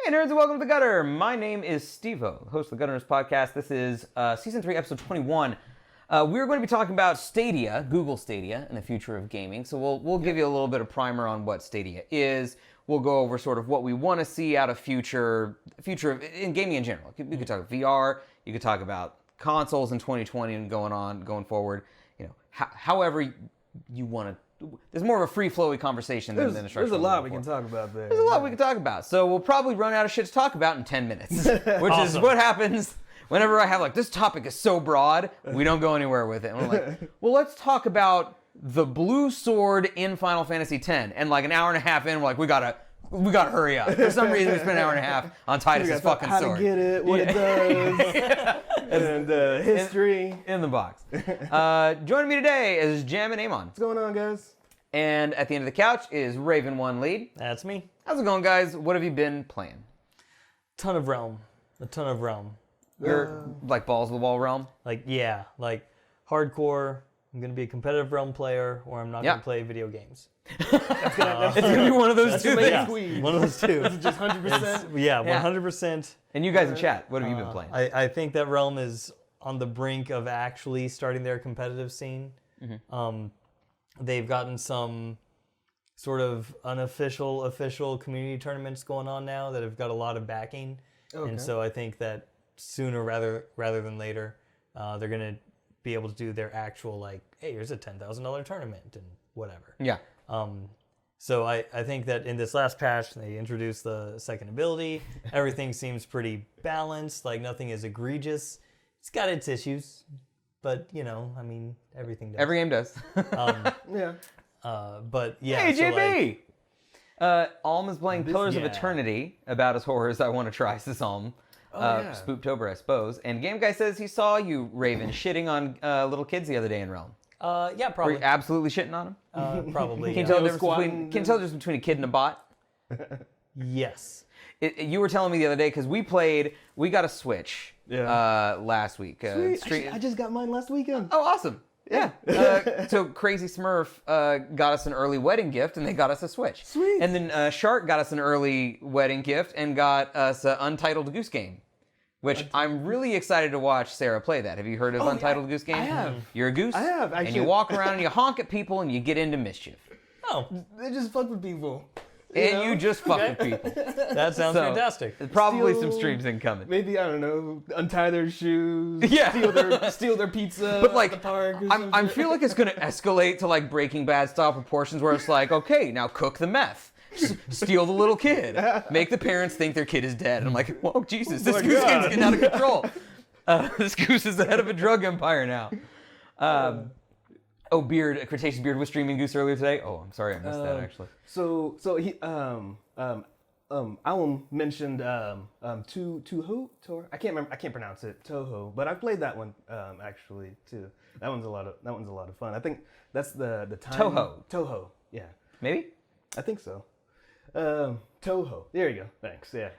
Hey nerds and welcome to The Gutter. My name is Steve-O, the host of the Gutters podcast. This is Season 3, Episode 21. We're going to be talking about Stadia, Google Stadia, and the future of gaming. So we'll give you a little bit of primer on what Stadia is. We'll go over sort of what we want to see out of future in gaming in general. You could talk about VR, you could talk about consoles in 2020 and going forward. You know, however you want to. There's more of a free-flowy conversation than a structural. There's a lot we can talk about there. There's a lot we can talk about. So we'll probably run out of shit to talk about in 10 minutes, which is what happens whenever I have this topic is so broad, we don't go anywhere with it. And I'm like, well, let's talk about the blue sword in Final Fantasy X. And like an hour and a half in, we're like, we gotta hurry up. For some reason, we spent an hour and a half on Titus's fucking sword. How to get it, what it does, and history. In the box. Joining me today is Jam and Amon. What's going on, guys? And at the end of the couch is Raven One Lead. That's me. How's it going, guys? What have you been playing? A ton of Realm. You're like balls to the wall Realm? Like hardcore. I'm going to be a competitive Realm player, or I'm not going to play video games. It's going to be one of those two things. One of those two. Is it just 100%? Yeah, 100%. And you guys in chat, what have you been playing? I think that Realm is on the brink of actually starting their competitive scene. Mm-hmm. They've gotten some sort of unofficial, official community tournaments going on now that have got a lot of backing. Okay. And so I think that sooner rather than later, they're going to be able to do their actual, hey, here's a $10,000 tournament and whatever. Yeah. So I think that in this last patch, they introduced the second ability. Everything seems pretty balanced, nothing is egregious. It's got its issues. But, everything does. Every game does. Yeah. But, yeah. Hey, JB! Alm is playing Pillars of Eternity, about as horror as I want to try this Alm. Spooptober, I suppose. And Game Guy says he saw you, Raven, shitting on little kids the other day in Realm. Yeah, probably. Were you absolutely shitting on them? Probably, Can you tell the difference between a kid and a bot? Yes. You were telling me the other day, because we got a Switch last week. Sweet. I just got mine last weekend. Oh, awesome. Yeah. So Crazy Smurf got us an early wedding gift, and they got us a Switch. Sweet. And then Shark got us an early wedding gift and got us an Untitled Goose Game, which I'm really excited to watch Sarah play that. Have you heard of Untitled Goose Game? I have. You're a goose. I have, actually. And you walk around and you honk at people and you get into mischief. Oh. They just fuck with people. You just fuck with people. That sounds fantastic. Probably some streams incoming. Maybe, I don't know, untie their shoes, Yeah. steal their pizza But at the park or I feel like it's going to escalate to Breaking Bad style proportions where it's okay, now cook the meth. Steal the little kid. Make the parents think their kid is dead. And I'm like, whoa, Jesus, this goose game's getting out of control. This goose is the head of a drug empire now. Beard, Cretaceous Beard was streaming Goose earlier today. Oh, I'm sorry, I missed that actually. So he Alan mentioned Toho. I can't pronounce it. Toho, but I played that one actually too. That one's a lot of fun. I think that's the time. Toho. Yeah. Maybe. I think so. Toho. There you go. Thanks. Yeah.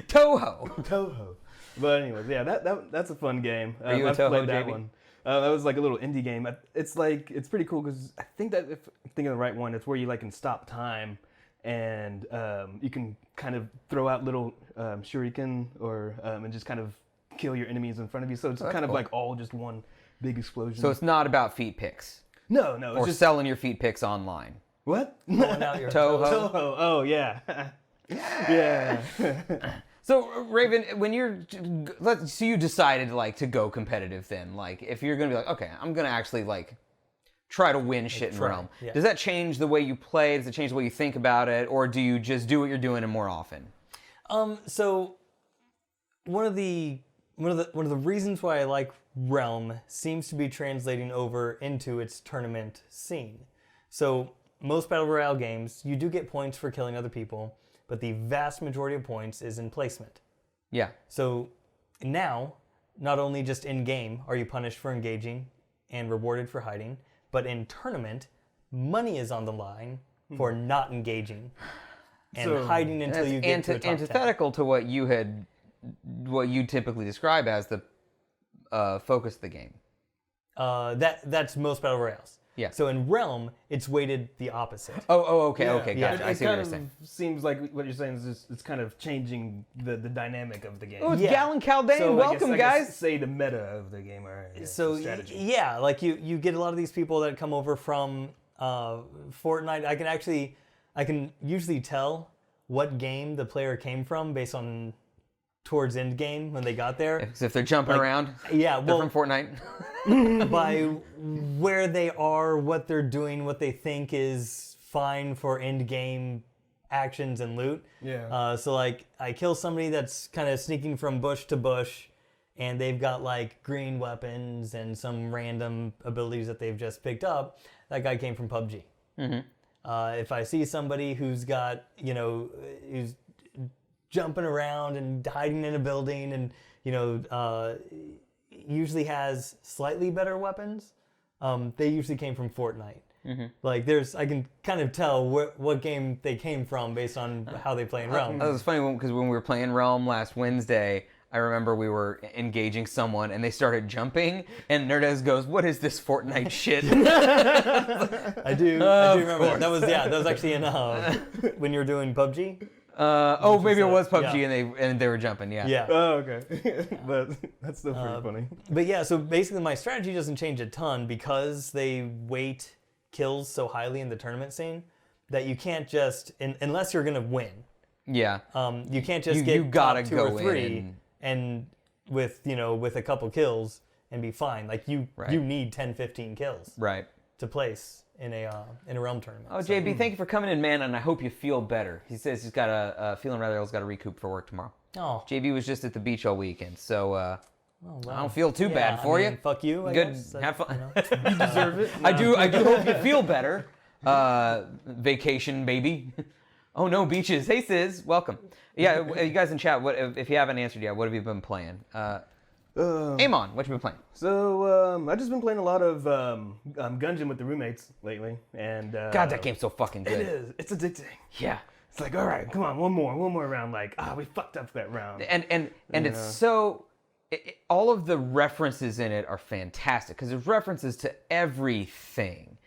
Toho. But anyways, yeah, that's a fun game. Are you a I've Toho, played that JB? one. That was like a little indie game. It's pretty cool because I think that if I'm thinking of the right one, it's where you can stop time and you can kind of throw out little shuriken or and just kind of kill your enemies in front of you. So it's kind of cool. all just one big explosion. So it's not about feet pics. No. It's Or just selling your feet pics online. what? Pulling out your Toho. Toho. Oh yeah. Yeah. So Raven, when you decided to go competitive then, if you're gonna be okay, I'm gonna actually try to win shit in Realm. Yeah. Does that change the way you play? Does it change the way you think about it, or do you just do what you're doing and more often? So one of the reasons why I like Realm seems to be translating over into its tournament scene. So most Battle Royale games, you do get points for killing other people, but the vast majority of points is in placement. Yeah. So now, not only just in-game are you punished for engaging and rewarded for hiding, but in tournament, money is on the line for not engaging and hiding until you get to a top 10. Antithetical to what you typically describe as the focus of the game. That's most Battle Royales. Yeah. So in Realm, it's weighted the opposite. Okay, Yeah. okay, gotcha. It I see what kind you're of saying. seems like what you're saying is just, it's kind of changing the dynamic of the game. Oh, it's Yeah. Galen Caldane. So Welcome, I guess guys. say the meta of the game, or I guess So the strategy. yeah, like you get a lot of these people that come over from Fortnite. I can usually tell what game the player came from based on towards end game when they got there. Because if they're jumping around, Yeah, they're well, from Fortnite. by where they are, what they're doing, what they think is fine for end game actions and loot. Yeah. So like I kill somebody that's kind of sneaking from bush to bush, and they've got like green weapons and some random abilities that they've just picked up. That guy came from PUBG. If I see somebody who's got, who's jumping around and hiding in a building and, usually has slightly better weapons, they usually came from Fortnite. Like I can kind of tell what game they came from based on how they play in Realm. That was funny because when we were playing Realm last Wednesday, I remember we were engaging someone and they started jumping, and Nerdez goes, "What is this Fortnite shit?" I do remember that. That was actually in when you were doing PUBG. Maybe it was PUBG Yeah. and they were jumping. Yeah. Yeah. Oh, okay. But that's still pretty funny. But yeah, so basically my strategy doesn't change a ton because they weight kills so highly in the tournament scene that you can't just, unless you're gonna win, Yeah. you can't just You get gotta top 2 go or 3 in and with a couple kills and be fine. Like you need 10, 15 kills Right. to place in a Realm tournament. Oh, JB, thank you for coming in, man, and I hope you feel better. He says he's got a feeling rather ill. He's got to recoup for work tomorrow. Oh, JB was just at the beach all weekend, so well, I don't feel too bad for you. Fuck you. I Good. guess. Have fun. You deserve it. I do hope you feel better. Vacation, baby. Oh no, beaches. Hey, Sis, welcome. Yeah, you guys in chat. What if you haven't answered yet? What have you been playing? Amon, what you been playing? So I've just been playing a lot of Gungeon with the roommates lately, and God, that game's so fucking good. It is. It's addicting. Yeah. It's like, all right, come on, one more round. Like, we fucked up that round. And it's so. All of the references in it are fantastic because there's references to everything.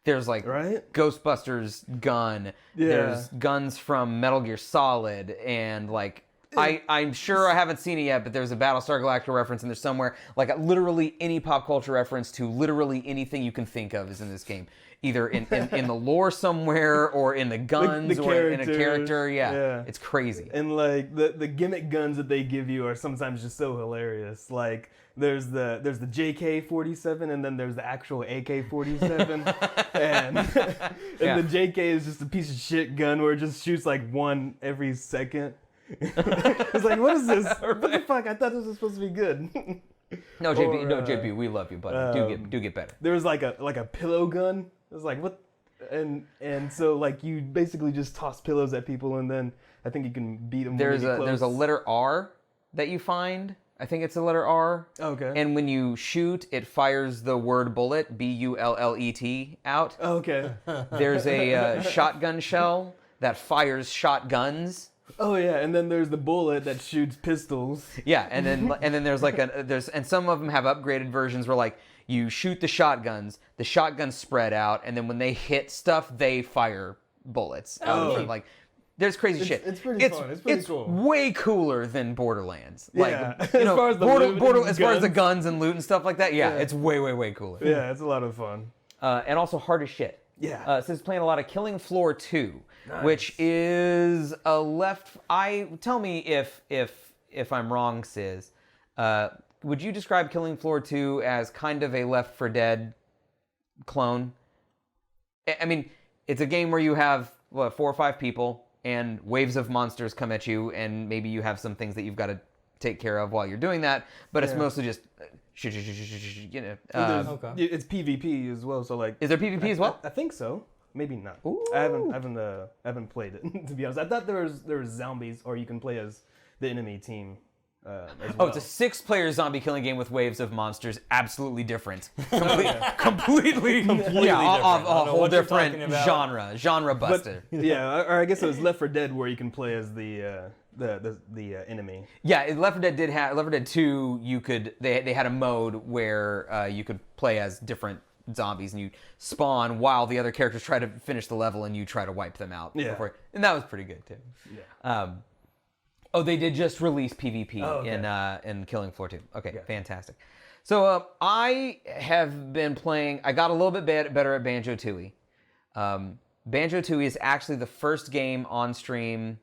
There's like Right? Ghostbusters gun. Yeah. There's guns from Metal Gear Solid, and like I'm sure I haven't seen it yet, but there's a Battlestar Galactica reference in there somewhere. Like literally any pop culture reference to literally anything you can think of is in this game, either in the lore somewhere or in the guns the or in a characters, character. yeah. It's crazy. And like the gimmick guns that they give you are sometimes just so hilarious. Like there's the JK-47 and then there's the actual AK-47, and Yeah. the JK is just a piece of shit gun where it just shoots like one every second. It's like, what is this? What the fuck? I thought this was supposed to be good. No, JB, Or, JB, we love you, buddy. Do get better. There was like a pillow gun. It was like, what? And so like you basically just toss pillows at people, and then I think you can beat them. There's a letter R that you find. I think it's a letter R. Okay. And when you shoot, it fires the word bullet, bullet, out. Okay. There's a shotgun shell that fires shotguns. Oh yeah, and then there's the bullet that shoots pistols. Yeah, and then there's like and some of them have upgraded versions where like you shoot the shotguns spread out, and then when they hit stuff, they fire bullets out of it. Like there's crazy shit. It's pretty fun. It's pretty cool. Way cooler than Borderlands. Yeah. Like, As far as the loot and as far as the guns. guns and loot and stuff like that, yeah. It's way cooler. Yeah, it's a lot of fun. And also hard as shit. Yeah. Since playing a lot of Killing Floor 2, which is a left. Tell me if I'm wrong, Sis. Would you describe Killing Floor 2 as kind of a Left 4 Dead clone? I mean, it's a game where you have 4 or 5 people and waves of monsters come at you, and maybe you have some things that you've got to take care of while you're doing that, but it's mostly just you know. Okay. It's PvP as well, so like. Is there PvP as well? I think so. Maybe not. Ooh. I haven't played it to be honest. I thought there was zombies, or you can play as the enemy team. As well. Oh, it's a 6-player zombie killing game with waves of monsters. Absolutely different. Completely different. Yeah, I a don't know whole what you're different talking about. genre buster. Yeah, or I guess it was Left 4 Dead where you can play as the enemy. Yeah, Left 4 Dead Left 4 Dead 2. They had a mode where you could play as different zombies, and you spawn while the other characters try to finish the level, and you try to wipe them out. Yeah. And that was pretty good too. Yeah. They did just release PvP in Killing Floor 2. Okay, fantastic. So I have been playing. I got a little bit better at Banjo-Tooie. Banjo-Tooie is actually the first game on stream.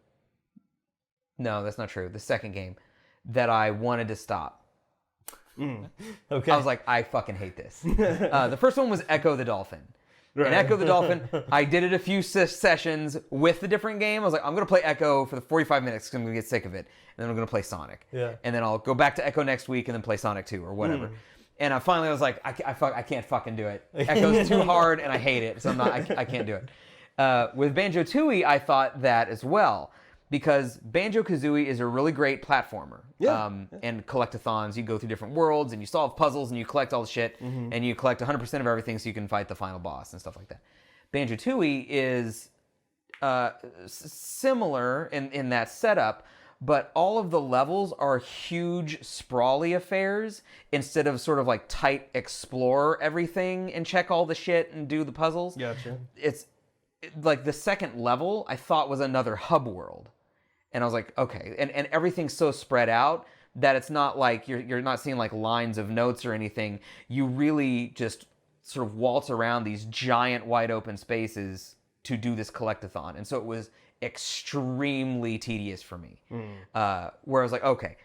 No, that's not true. The second game that I wanted to stop. Okay. I was like, I fucking hate this. The first one was Echo the Dolphin. Right. And Echo the Dolphin, I did it a few sessions with the different game. I was like, I'm going to play Echo for the 45 minutes because I'm going to get sick of it. And then I'm going to play Sonic. Yeah. And then I'll go back to Echo next week and then play Sonic 2 or whatever. And I finally was like, I can't fucking do it. Echo's too hard and I hate it. So I can't do it. With Banjo-Tooie, I thought that as well. Because Banjo-Kazooie is a really great platformer. And collectathons, you go through different worlds and you solve puzzles and you collect all the shit and you collect 100% of everything so you can fight the final boss and stuff like that. Banjo-Tooie is similar in that setup, but all of the levels are huge, sprawly affairs instead of sort of like tight explore everything and check all the shit and do the puzzles. Gotcha. It's like the second level I thought was another hub world. And I was like, okay. And everything's so spread out that it's not like you're not seeing like lines of notes or anything. You really just sort of waltz around these giant wide open spaces to do this collectathon. And so it was extremely tedious for me. Where I was like, okay,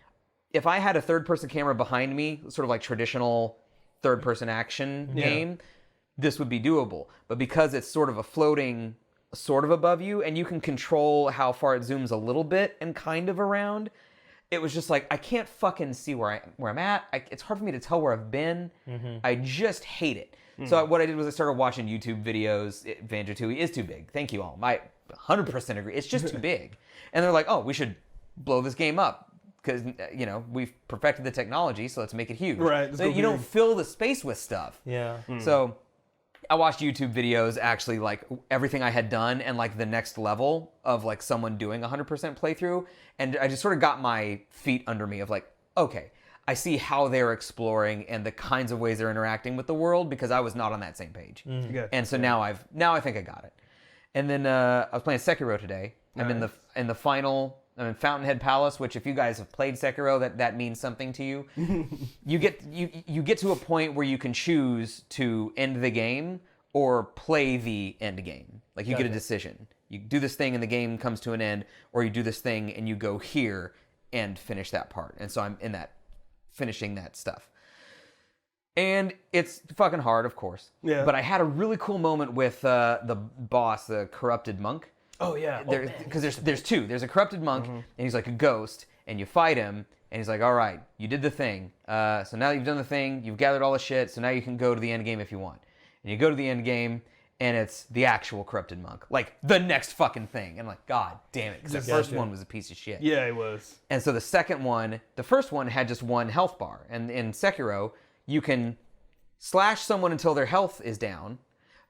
if I had a third person camera behind me, sort of like traditional third person action game, this would be doable. But because it's sort of a floating sort of above you and you can control how far it zooms a little bit and kind of around, it was just like, I can't fucking see where I'm at. It's hard for me to tell where I've been. I just hate it. So what I did was I started watching YouTube videos. Banjo-Tooie is too big. Thank you all. I 100% agree. It's just too big. And they're like, oh, we should blow this game up because, we've perfected the technology, so let's make it huge. Right. So you don't fill the space with stuff. Yeah. So I watched YouTube videos, actually, like everything I had done and like the next level of like someone doing 100% playthrough. And I just sort of got my feet under me of like, okay, I see how they're exploring and the kinds of ways they're interacting with the world because I was not on that same page. Gotcha. And so now I think I got it. And then I was playing Sekiro today. I'm in the final. I'm in Fountainhead Palace, which if you guys have played Sekiro, that means something to you. You get to a point where you can choose to end the game or play the end game. Like you get a decision. You do this thing and the game comes to an end, or you do this thing and you go here and finish that part. And so I'm in that, finishing that stuff. And it's fucking hard, of course. Yeah. But I had a really cool moment with the boss, the corrupted monk. Oh yeah. Because there's two. There's a corrupted monk, and he's like a ghost, and you fight him, and he's like, all right, you did the thing. So now that you've done the thing, you've gathered all the shit, so now you can go to the end game if you want. And you go to the end game, and it's the actual corrupted monk. Like, the next fucking thing. And I'm like, God damn it. Because the first one was a piece of shit. Yeah, it was. And so the first one had just one health bar. And in Sekiro, you can slash someone until their health is down,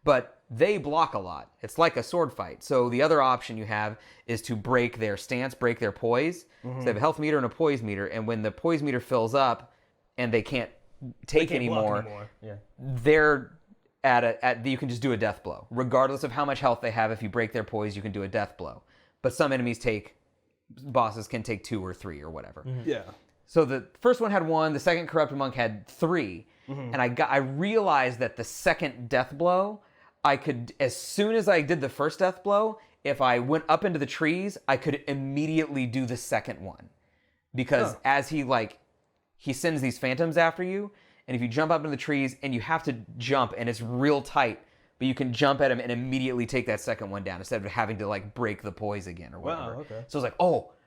but they block a lot. It's like a sword fight. So the other option you have is to break their stance, break their poise. So they have a health meter and a poise meter, and when the poise meter fills up and they can't take anymore, Yeah. they're you can just do a death blow. Regardless of how much health they have, if you break their poise, you can do a death blow. But some bosses can take 2 or 3 or whatever. Yeah. So the first one had 1, the second corrupted monk had 3. And I realized that the second death blow, I could, as soon as I did the first death blow, if I went up into the trees, I could immediately do the second one. Because as he sends these phantoms after you, and if you jump up into the trees, and you have to jump, and it's real tight, but you can jump at him and immediately take that second one down instead of having to like break the poise again or whatever. Wow, okay. So I was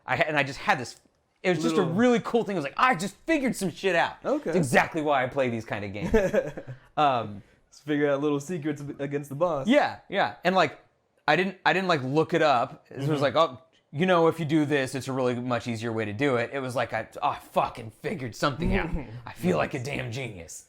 like, I just had this. It was just a really cool thing. I was like, I just figured some shit out. Okay. It's exactly why I play these kind of games. Let's figure out little secrets against the boss. Yeah. And like, I didn't like look it up. It was like, if you do this, it's a really much easier way to do it. It was like, I fucking figured something out. I feel like a damn genius.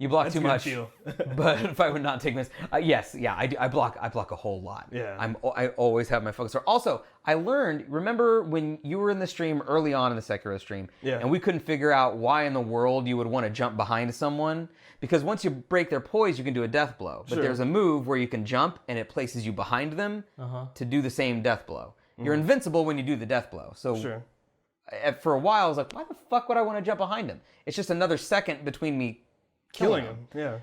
You block That's too a good much, feel. but if I would not take miss, yes, yeah, I do. I block a whole lot. Yeah. I always have my focus. Also, I learned. Remember when you were in the stream early on in the Sekiro stream, Yeah. and we couldn't figure out why in the world you would want to jump behind someone, because once you break their poise, you can do a death blow. But Sure. there's a move where you can jump and it places you behind them to do the same death blow. You're invincible when you do the death blow. So Sure. for a while, I was like, why the fuck would I want to jump behind him? It's just another second between me killing him. Yeah.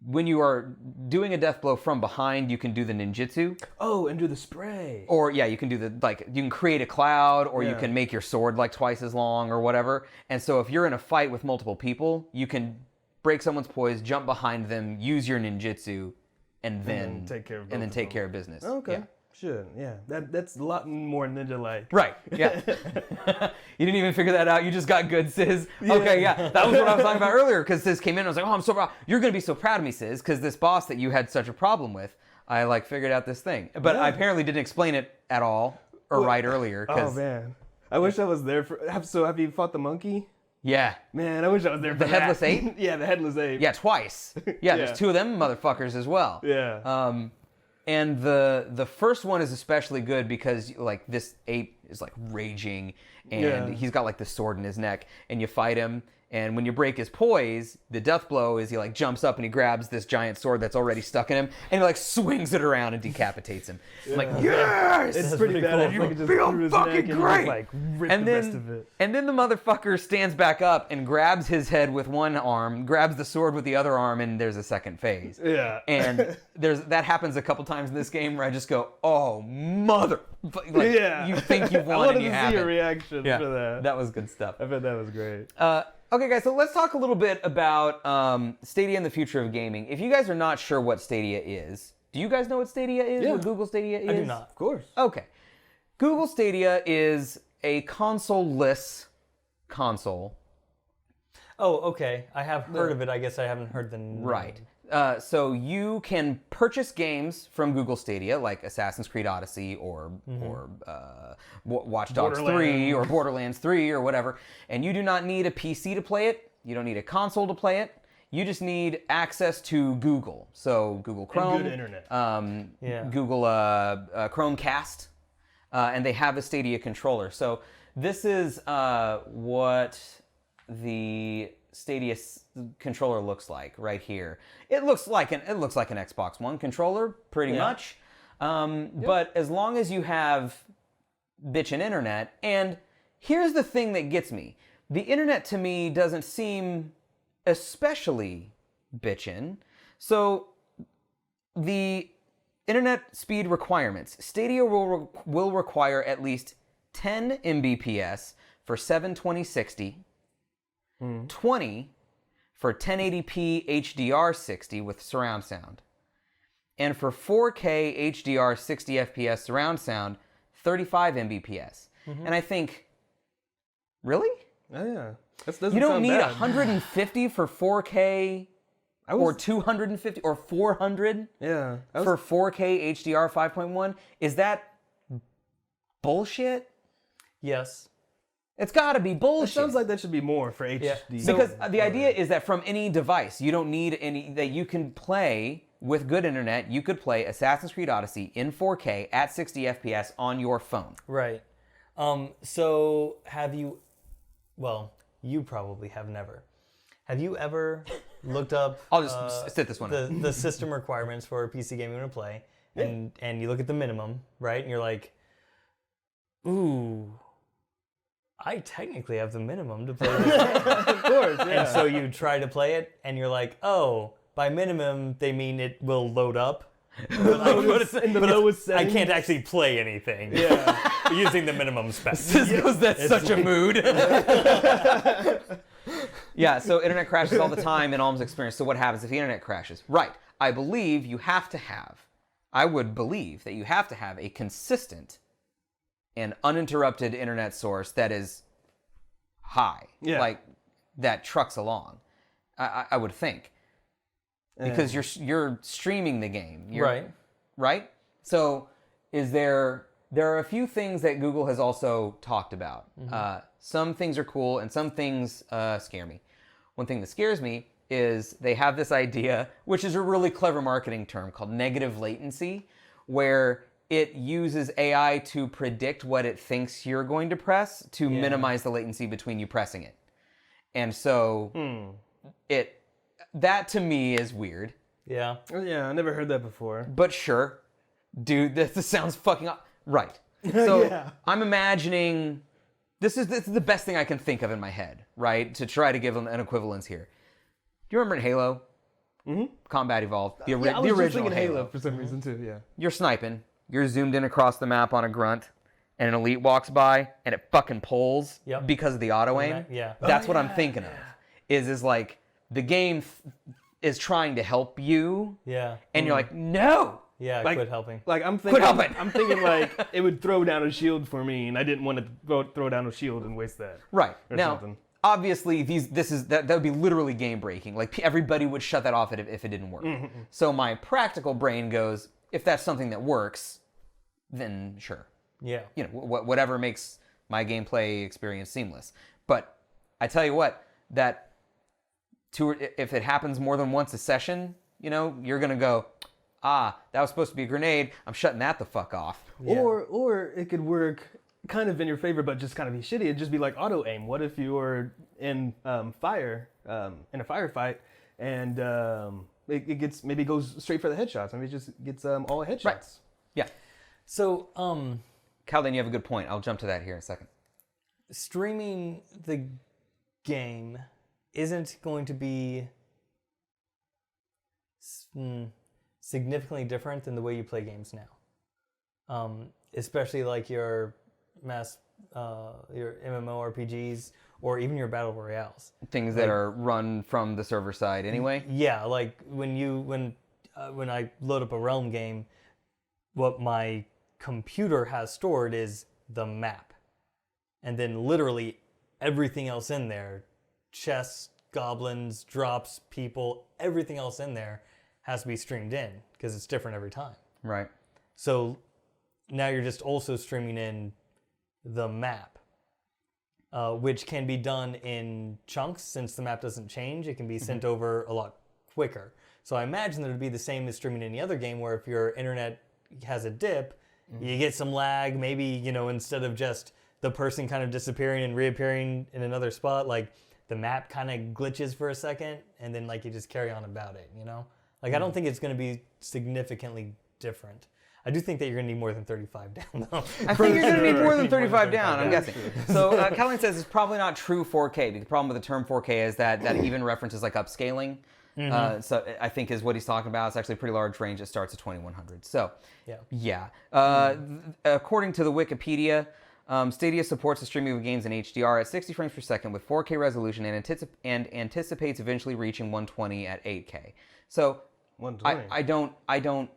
When you are doing a death blow from behind, you can do the ninjutsu. Oh, and do the spray. Or, yeah, you can do you can create a cloud, or you Yeah. can make your sword like twice as long or whatever. And so if you're in a fight with multiple people, you can break someone's poise, jump behind them, use your ninjutsu, and then take care of both and then of take them. care of business. Okay. Yeah. Sure. Yeah. That's a lot more ninja-like. Right, yeah. You didn't even figure that out. You just got good, Sis. Okay, yeah. That was what I was talking about earlier, because Sis came in and I was like, oh, I'm so proud. You're going to be so proud of me, Sis, because this boss that you had such a problem with, I figured out this thing. But I apparently didn't explain it at all or right earlier. Oh, man. I wish I was there for... So have you fought the monkey? Yeah. Man, I wish I was there for The that. headless ape? Yeah, the headless ape. Yeah, twice. Yeah, Yeah. there's two of them motherfuckers as well. Yeah. And the first one is especially good because this ape is raging, and Yeah. he's got the sword in his neck, and you fight him, and when you break his poise, the death blow is he jumps up and he grabs this giant sword that's already stuck in him, and he swings it around and decapitates him. I'm like, yes, It's That's pretty pretty badass. cool. Like, it just feel through his fucking neck and great. He just, rip and the then rest of it. and then the motherfucker stands back up and grabs his head with one arm, grabs the sword with the other arm, and there's a second phase. Yeah. And that happens a couple times in this game where I just go, oh mother, Yeah. you think you've I won wanted and you to see haven't. your reaction Yeah, for that. that was good stuff. I bet that was great. Okay, guys, so let's talk a little bit about Stadia and the future of gaming. If you guys are not sure what Stadia is, do you guys know what Stadia is? Yeah. What Google Stadia is? I do not. Of course. Okay. Google Stadia is a console-less console. Oh, okay. I have heard of it. I guess I haven't heard the name. Right. So you can purchase games from Google Stadia, like Assassin's Creed Odyssey or Watch Dogs 3 or Borderlands 3 or whatever, and you do not need a PC to play it. You don't need a console to play it. You just need access to Google. So Google Chrome, good internet. Yeah. Google Chromecast, and they have a Stadia controller. So this is what the Stadia controller looks like right here. It looks like an Xbox One controller, pretty much. But as long as you have bitchin' internet, and here's the thing that gets me: the internet to me doesn't seem especially bitchin'. So the internet speed requirements: Stadia will require at least 10 Mbps for 720/60. 20 for 1080p HDR60 with surround sound. And for 4K HDR 60 FPS surround sound, 35 Mbps. And I think, really? Oh, yeah. That doesn't You don't sound need bad. 150 for 4K or 250 or 400 Yeah. for 4K HDR 5.1? Is that bullshit? Yes. It's got to be It bullshit. sounds like that should be more for HD. Because the idea is that from any device, you don't need that you can play with good internet. You could play Assassin's Creed Odyssey in 4K at 60 FPS on your phone. Right. So have you? Well, you probably have never. Have you ever looked up? I'll just sit this one out. the system requirements for a PC game you want to play, and you look at the minimum, right? And you're like, ooh, I technically have the minimum to play this game. Of course, yeah. And so you try to play it, and you're like, oh, by minimum, they mean it will load up. in the lowest I setting. can't actually play anything using the minimum spec. Cisco's that's such a mood. Yeah, so internet crashes all the time in Alm's experience. So what happens if the internet crashes? Right. I would believe that you have to have a consistent and uninterrupted internet source that is high. Yeah. Like, that trucks along. I would think. Because you're streaming the game. Right? So there are a few things that Google has also talked about. Some things are cool and some things scare me. One thing that scares me is they have this idea, which is a really clever marketing term called negative latency, where it uses AI to predict what it thinks you're going to press to minimize the latency between you pressing it. And so that to me is weird. Yeah. Oh, yeah, I never heard that before. But sure, dude, this sounds fucking right. So I'm imagining this is the best thing I can think of in my head, right? To try to give them an equivalence here. Do you remember in Halo? Mm-hmm. Combat Evolved. The I was original just thinking Halo. Halo for some reason too. Yeah. You're sniping. You're zoomed in across the map on a grunt, and an elite walks by, and it fucking pulls because of the auto aim. Yeah. That's what I'm thinking of. Is like the game is trying to help you. Yeah. And you're like, no. Yeah, Like- quit helping. Like I'm thinking, Quit helping. I'm thinking like it would throw down a shield for me, and I didn't want to throw down a shield and waste that. Right. Or Now, something. obviously, that would be literally game breaking. Like everybody would shut that off if it didn't work. So my practical brain goes, if that's something that works, then sure. Yeah. You know, whatever makes my gameplay experience seamless. But I tell you what, if it happens more than once a session, you know, you're gonna go, that was supposed to be a grenade. I'm shutting that the fuck off. Yeah. Or it could work kind of in your favor, but just kind of be shitty. It'd just be like auto aim. What if you were in fire, in a firefight, and it maybe goes straight for the headshots. Maybe it just gets all headshots. Right. Yeah. So, Calvin, you have a good point. I'll jump to that here in a second. streaming the game isn't going to be significantly different than the way you play games now. Especially like your your MMORPGs or even your battle royales. Things that are run from the server side anyway. Yeah, like when I load up a Realm game, what my computer has stored is the map, and then literally everything else in there, chests, goblins, drops, people, everything else in there has to be streamed in because it's different every time. Right. So now you're just also streaming in the map, which can be done in chunks. Since the map doesn't change, it can be sent over a lot quicker. So I imagine that it would be the same as streaming any other game, where if your internet has a dip, you get some lag. Maybe, you know, instead of just the person kind of disappearing and reappearing in another spot, like the map kind of glitches for a second, and then like you just carry on about it, you know? Like I don't think it's going to be significantly different. I do think that you're going to need more than 35 down, though. I think you're going to need more than 35 down, I'm guessing. So Colleen says it's probably not true 4K. The problem with the term 4K is that even references like upscaling. So I think is what he's talking about. It's actually a pretty large range. It starts at 2100. So yeah. According to the Wikipedia, Stadia supports the streaming of games in HDR at 60 frames per second with 4K resolution and anticipates eventually reaching 120 at 8K. So 120. I don't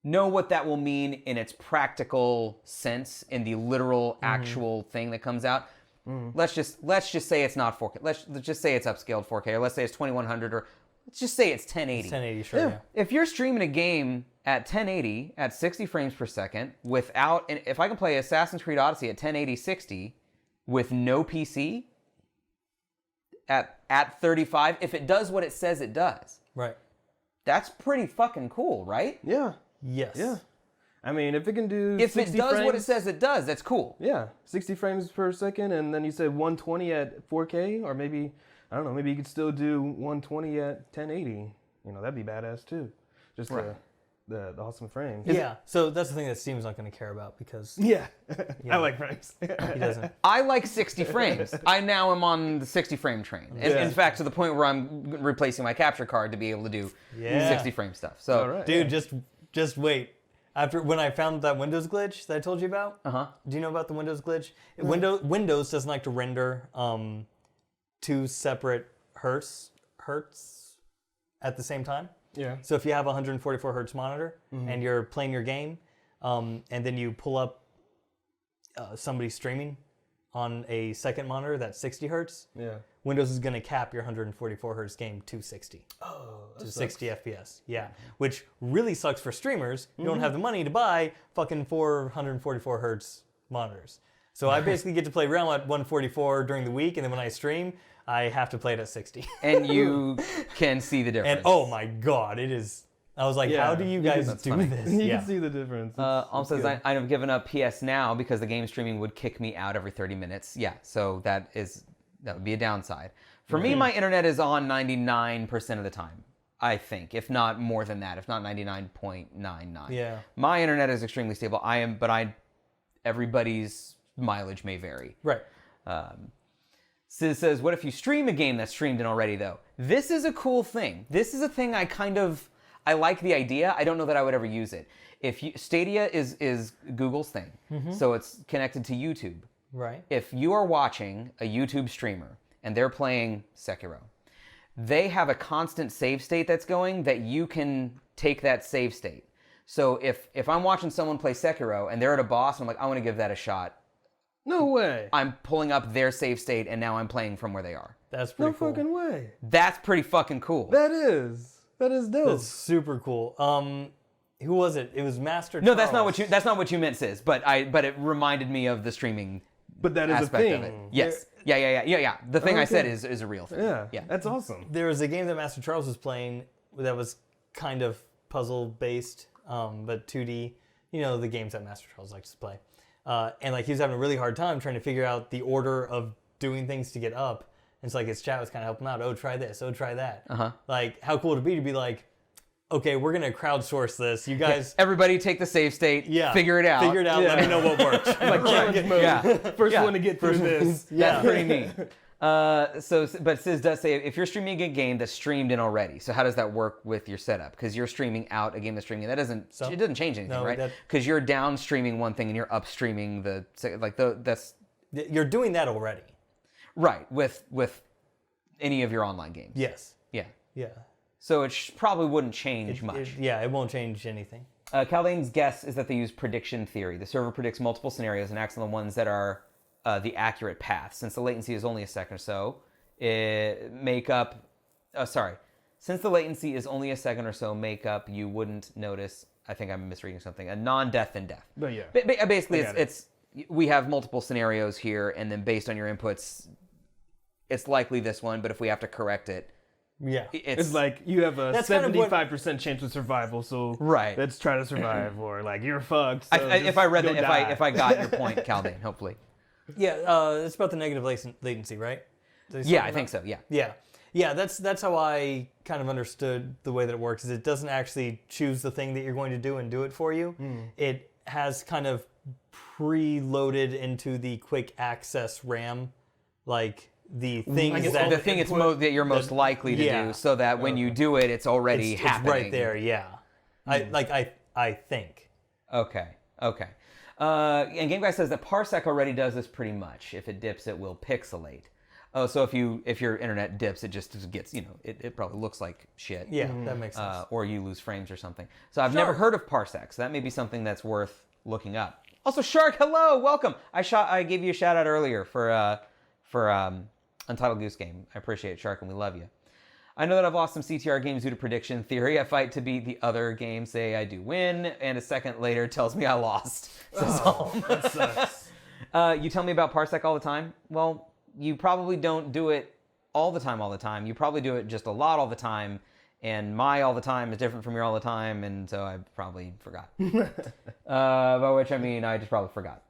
know what that will mean in its practical sense, in the literal actual thing that comes out. Let's just say it's not 4K. Let's just say it's upscaled 4K, or let's say it's 2100, or let's just say it's 1080. It's 1080, sure, yeah. If you're streaming a game at 1080 at 60 frames per second without, and if I can play Assassin's Creed Odyssey at 1080 60 with no PC at 35, if it does what it says it does, Right. that's pretty fucking cool, right? Yeah. Yes. Yeah. I mean, if it can do If 60 it does frames, what it says it does, that's cool. Yeah, 60 frames per second, and then you said 120 at 4K, or maybe, I don't know, maybe you could still do 120 at 1080. You know, that'd be badass too. Just the awesome frames. Yeah. So that's the thing that Steam's not going to care about because Yeah. I like frames. he doesn't. I like 60 frames. I now am on the 60 frame train. In fact, to the point where I'm replacing my capture card to be able to do 60 frame stuff. So, All right. Dude, just wait. After when I found that Windows glitch that I told you about, do you know about the Windows glitch? Windows doesn't like to render two separate hertz at the same time. Yeah. So if you have a 144 hertz monitor and you're playing your game, and then you pull up somebody streaming on a second monitor that's 60 hertz, Windows is going to cap your 144 hertz game to 60. To 60 FPS. Yeah. Which really sucks for streamers. You don't have the money to buy fucking 444 hertz monitors. So I basically get to play Realm at 144 during the week, and then when I stream, I have to play it at 60. And you can see the difference. And oh my god, it is. I was like, Yeah, how do you guys do funny. this? You Yeah. can see the difference. Also says I've given up PS Now because the game streaming would kick me out every 30 minutes. Yeah, so that would be a downside. For me, my internet is on 99% of the time, I think, if not more than that, if not 99.99. Yeah. My internet is extremely stable. Everybody's mileage may vary. Right. Sis says, what if you stream a game that's streamed in already, though? This is a cool thing. This is a thing I like the idea. I don't know that I would ever use it. Stadia is Google's thing, so it's connected to YouTube. Right. If you are watching a YouTube streamer and they're playing Sekiro, they have a constant save state that's going that you can take that save state. So if I'm watching someone play Sekiro and they're at a boss and I'm like, I want to give that a shot, No way. I'm pulling up their save state and now I'm playing from where they are. That's pretty No cool. fucking way. That's pretty fucking cool. That is dope. That's super cool. Who was it? It was Master No, Charles. that's not what you meant, sis. But it reminded me of the streaming But that is a aspect thing. of it. Yes. Yeah. The thing I said is a real thing. Yeah. That's awesome. There was a game that Master Charles was playing that was kind of puzzle-based, but 2D. You know, the games that Master Charles likes to play. And like he was having a really hard time trying to figure out the order of doing things to get up. And so like his chat was kind of helping him out. Oh, try this. Oh, try that. Like how cool would it be to be like, okay, we're gonna crowdsource this. You guys, Everybody take the save state. yeah, Figure it out. Figure it out. Let me know what works. Like challenge mode. Yeah. First one to get through this. That's pretty neat. But Sis does say if you're streaming a game that's streamed in already, so how does that work with your setup? Because you're streaming out a game that's streaming in. It doesn't change anything, No, right? Because you're downstreaming one thing and you're upstreaming that's You're doing that already. right with any of your online games. Yes. Yeah. Yeah. So it probably wouldn't change much. It won't change anything. Caldane's guess is that they use prediction theory. The server predicts multiple scenarios and acts on the ones that are the accurate path. Since the latency is only a second or so, since the latency is only a second or so, you wouldn't notice. I think I'm misreading something. A non-death in death. But yeah. Basically, I got it's we have multiple scenarios here, and then based on your inputs, it's likely this one. But if we have to correct it, Yeah. It's like you have a That's kind of 75% chance of survival, so Right. let's try to survive, or like you're fucked. So if I read go that, die. if I got your point, Caldane, hopefully. Yeah, it's about the negative latency, right? Yeah, I think so. Yeah. Yeah, that's how I kind of understood the way that it works. Is it doesn't actually choose the thing that you're going to do and do it for you. It has kind of preloaded into the quick access RAM, like the things that the thing that you're most likely to do, so that when you do it, it's already it's happening. right there. Yeah, I think. Okay. And Game Guy says that Parsec already does this pretty much. If it dips, it will pixelate. Oh, so if your internet dips, it just gets, it probably looks like shit. Yeah, that makes sense. Or you lose frames or something. So I've never heard of Parsec, so that may be something that's worth looking up. Also, Shark, hello, welcome. I gave you a shout out earlier for Untitled Goose Game. I appreciate it, Shark, and we love you. I know that I've lost some CTR games due to prediction theory. I fight to beat the other game, say I do win, and a second later tells me I lost. That sucks. You tell me about Parsec all the time? Well, you probably don't do it all the time. You probably do it just a lot all the time, and my all the time is different from your all the time, and so I probably forgot. By which I mean I just probably forgot.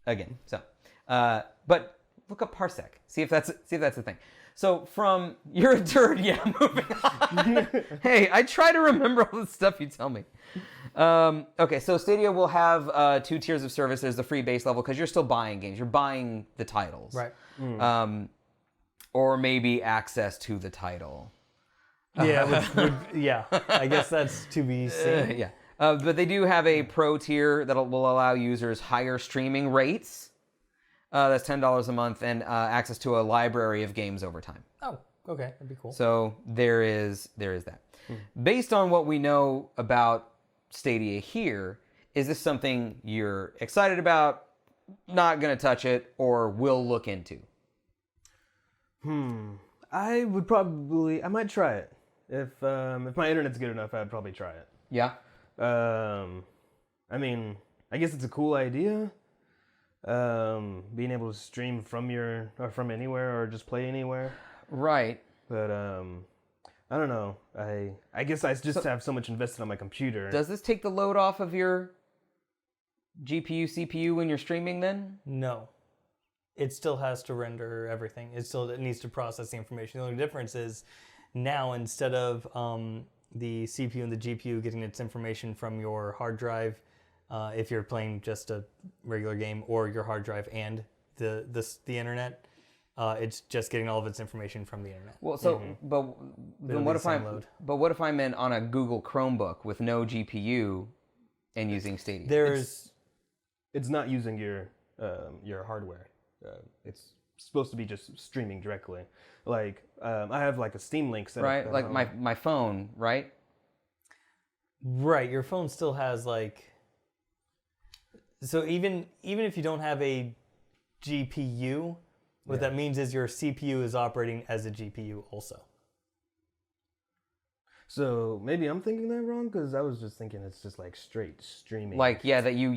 Again, so. But look up Parsec. See if that's the thing. So from you're a turd, yeah. Moving on. Hey, I try to remember all the stuff you tell me. Okay, so Stadia will have 2 tiers of service. There's the free base level because you're still buying games. You're buying the titles, Right. Or maybe access to the title. Yeah, I guess that's to be seen. Yeah, but they do have a pro tier that will allow users higher streaming rates. That's $10 a month and access to a library of games over time. Oh, okay, that'd be cool. So there is that. Based on what we know about Stadia here, is this something you're excited about, not going to touch it, or will look into? I might try it. If my internet's good enough, I'd probably try it. Yeah? I mean, I guess it's a cool idea. being able to stream from from anywhere or just play anywhere. Right. But I don't know. I guess I just have so much invested on my computer. Does this take the load off of your GPU, CPU when you're streaming then? No. It still has to render everything. It needs to process the information. The only difference is now instead of the CPU and the GPU getting its information from your hard drive, if you're playing just a regular game, or your hard drive and the internet, it's just getting all of its information from the internet. Well, so but then what if what if I'm on a Google Chromebook with no GPU and using Stadia? It's not using your hardware. It's supposed to be just streaming directly. Like I have like a Steam Link set up. Right, like my phone, right? Right, your phone still has like. So even if you don't have a GPU, what that means is your CPU is operating as a GPU also. So maybe I'm thinking that wrong, because I was just thinking it's just like straight streaming. Like, yeah, that you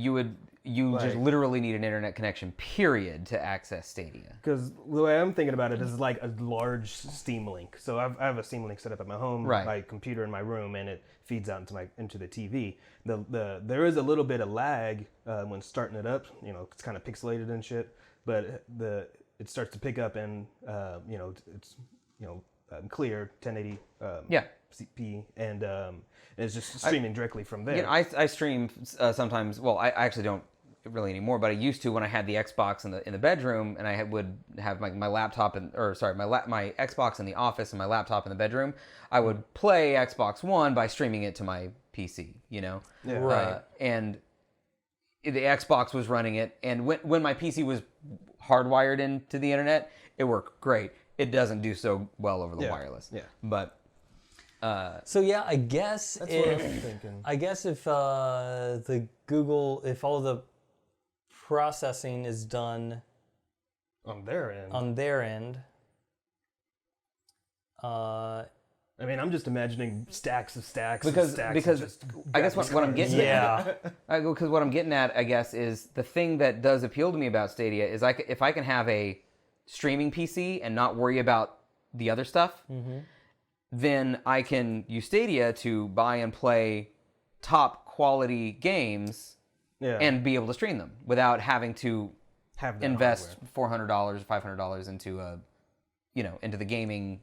just literally need an internet connection, period, to access Stadia. Because the way I'm thinking about it is like a large Steam Link. So I have a Steam Link set up at my home, my computer in my room, and it feeds out into the TV. There is a little bit of lag when starting it up. You know, it's kind of pixelated and shit, but it starts to pick up, and it's clear 1080 CP, and it's just streaming directly from there. You know, I stream sometimes. Well, I actually don't really anymore, but I used to when I had the Xbox in the bedroom, and I would have my laptop my Xbox in the office and my laptop in the bedroom. I would play Xbox One by streaming it to my PC. You know, right? And the Xbox was running it, and when my PC was hardwired into the internet, it worked great. It doesn't do so well over the wireless. Yeah. But so yeah, I guess that's what I'm thinking. I guess if if all the processing is done on their end. I mean, I'm just imagining stacks of stacks because I guess what I'm getting because what I'm getting at, I guess, is the thing that does appeal to me about Stadia is if I can have a streaming PC and not worry about the other stuff, then I can use Stadia to buy and play top quality games and be able to stream them without having to invest $400, $500 into the gaming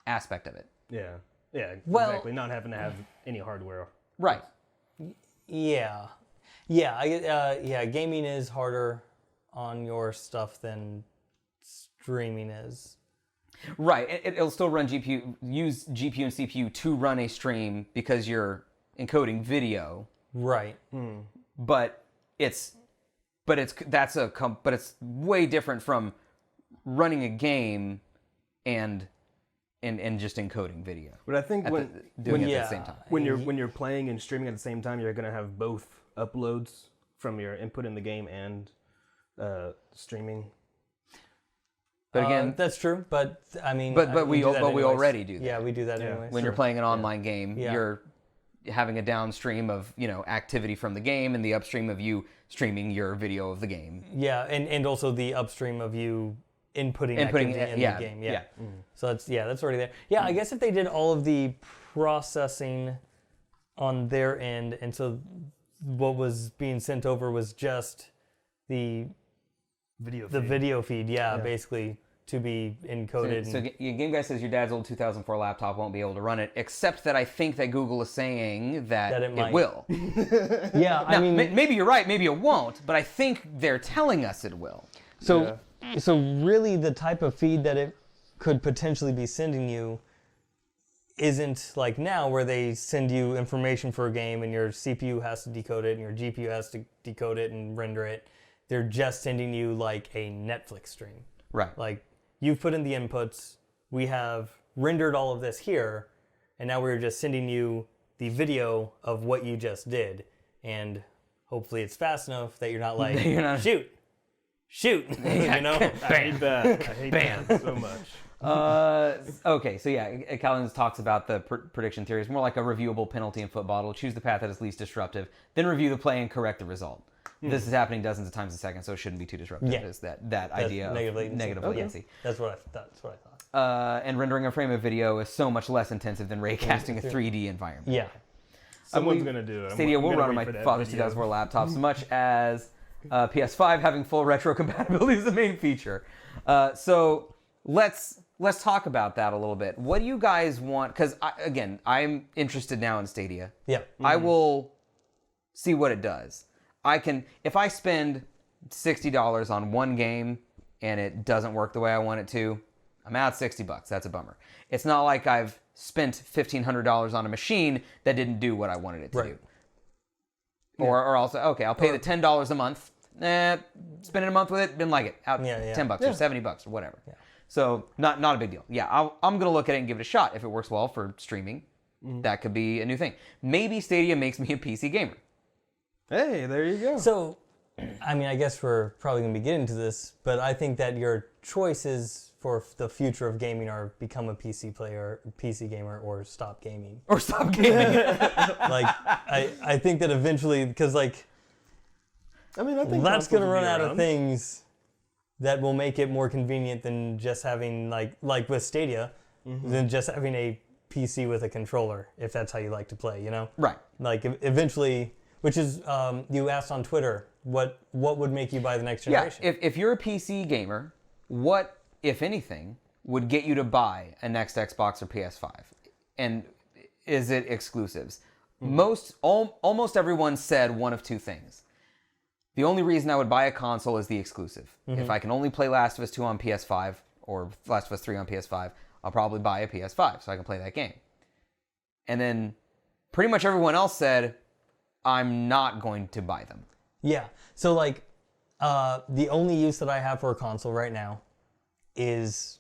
aspect of it. Yeah, exactly. Not having to have any hardware. Right. Yeah. Gaming is harder on your stuff than streaming is. Right. It'll still run use GPU and CPU to run a stream because you're encoding video. Right. But it's way different from running a game and just encoding video. But I think doing it at the same time. When you're playing and streaming at the same time, you're gonna have both uploads from your input in the game and streaming. But again, that's true. But I mean, we already do that. Yeah, we do that anyways. When you're playing an online game, you're having a downstream of activity from the game and the upstream of you streaming your video of the game. Yeah, and also the upstream of you inputting activity in the game. Yeah. So that's already there. Yeah, I guess if they did all of the processing on their end, and so what was being sent over was just the video feed, basically, to be encoded. So Game Guy says your dad's old 2004 laptop won't be able to run it, except that I think that Google is saying that it will. Yeah, I mean, maybe you're right, maybe it won't, but I think they're telling us it will. So really, the type of feed that it could potentially be sending you isn't like now, where they send you information for a game and your CPU has to decode it and your GPU has to decode it and render it. They're just sending you like a Netflix stream. Right. Like, you've put in the inputs, we have rendered all of this here, and now we're just sending you the video of what you just did. And hopefully it's fast enough that you're not like, shoot, you know? I hate that so much. Okay, so yeah, Collins talks about the prediction theory. It's more like a reviewable penalty in football. It'll choose the path that is least disruptive, then review the play and correct the result. This is happening dozens of times a second, so it shouldn't be too disruptive. Yeah. Is that idea of negative latency. That's what I thought. And rendering a frame of video is so much less intensive than raycasting a 3D environment. Yeah. Someone's going to do it. Stadia will run on my father's 2004 laptop, so much as PS5 having full retro compatibility is the main feature. So let's talk about that a little bit. What do you guys want? Because again, I'm interested now in Stadia. Yeah. I will see what it does. If I spend $60 on one game and it doesn't work the way I want it to, I'm out $60. That's a bummer. It's not like I've spent $1,500 on a machine that didn't do what I wanted it to do. Or also, okay, I'll pay the $10 a month. Spending a month with it, didn't like it. Out $10 or $70 or whatever. Yeah. So not a big deal. Yeah, I'm gonna look at it and give it a shot. If it works well for streaming, that could be a new thing. Maybe Stadia makes me a PC gamer. Hey, there you go. So, I mean, I guess we're probably going to be getting to this, but I think that your choices for the future of gaming are become a PC player, PC gamer, or stop gaming. Or stop gaming. Like, I think that eventually, because like, I mean, I think that's going to run out around. of things that will make it more convenient than just having, like with Stadia, than just having a PC with a controller, if that's how you like to play, you know? Right. Like, eventually, which is, you asked on Twitter, what would make you buy the next generation? Yeah, if you're a PC gamer, what, if anything, would get you to buy a next Xbox or PS5? And is it exclusives? Almost everyone said one of two things. The only reason I would buy a console is the exclusive. If I can only play Last of Us 2 on PS5 or Last of Us 3 on PS5, I'll probably buy a PS5 so I can play that game. And then pretty much everyone else said, I'm not going to buy them. Yeah. So, like, the only use that I have for a console right now is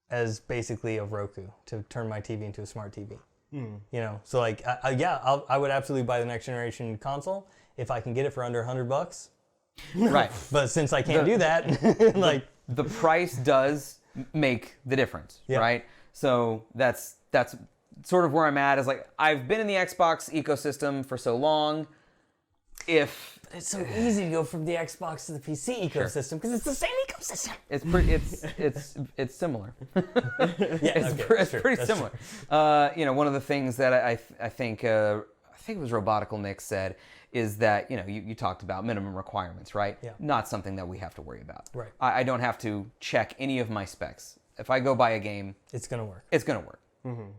as basically a Roku to turn my TV into a smart TV. You know, so like, I would absolutely buy the next generation console if I can get it for under $100. Right. But since I can't do that, like, the price does make the difference, right? So that's sort of where I'm at. Is like, I've been in the Xbox ecosystem for so long. But it's so easy to go from the Xbox to the PC ecosystem because it's the same ecosystem. It's similar. Yeah, it's pretty similar. You know, one of the things that I think it was Robotical Nick said is that, you know, you talked about minimum requirements, right? Yeah. Not something that we have to worry about. Right. I don't have to check any of my specs. If I go buy a game, It's gonna work. it's gonna work.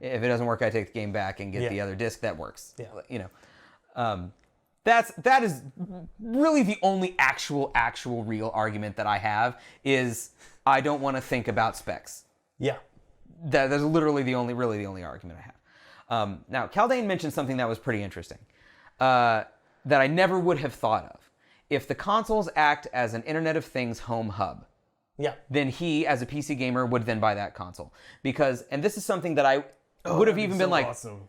If it doesn't work, I take the game back and get the other disc that works. Yeah. You know, that is really the only actual real argument that I have is I don't want to think about specs. Yeah. That's literally the only argument I have. Now, Kaldane mentioned something that was pretty interesting that I never would have thought of. If the consoles act as an Internet of Things home hub, then he, as a PC gamer, would then buy that console. And this is something that I would have even been like, awesome.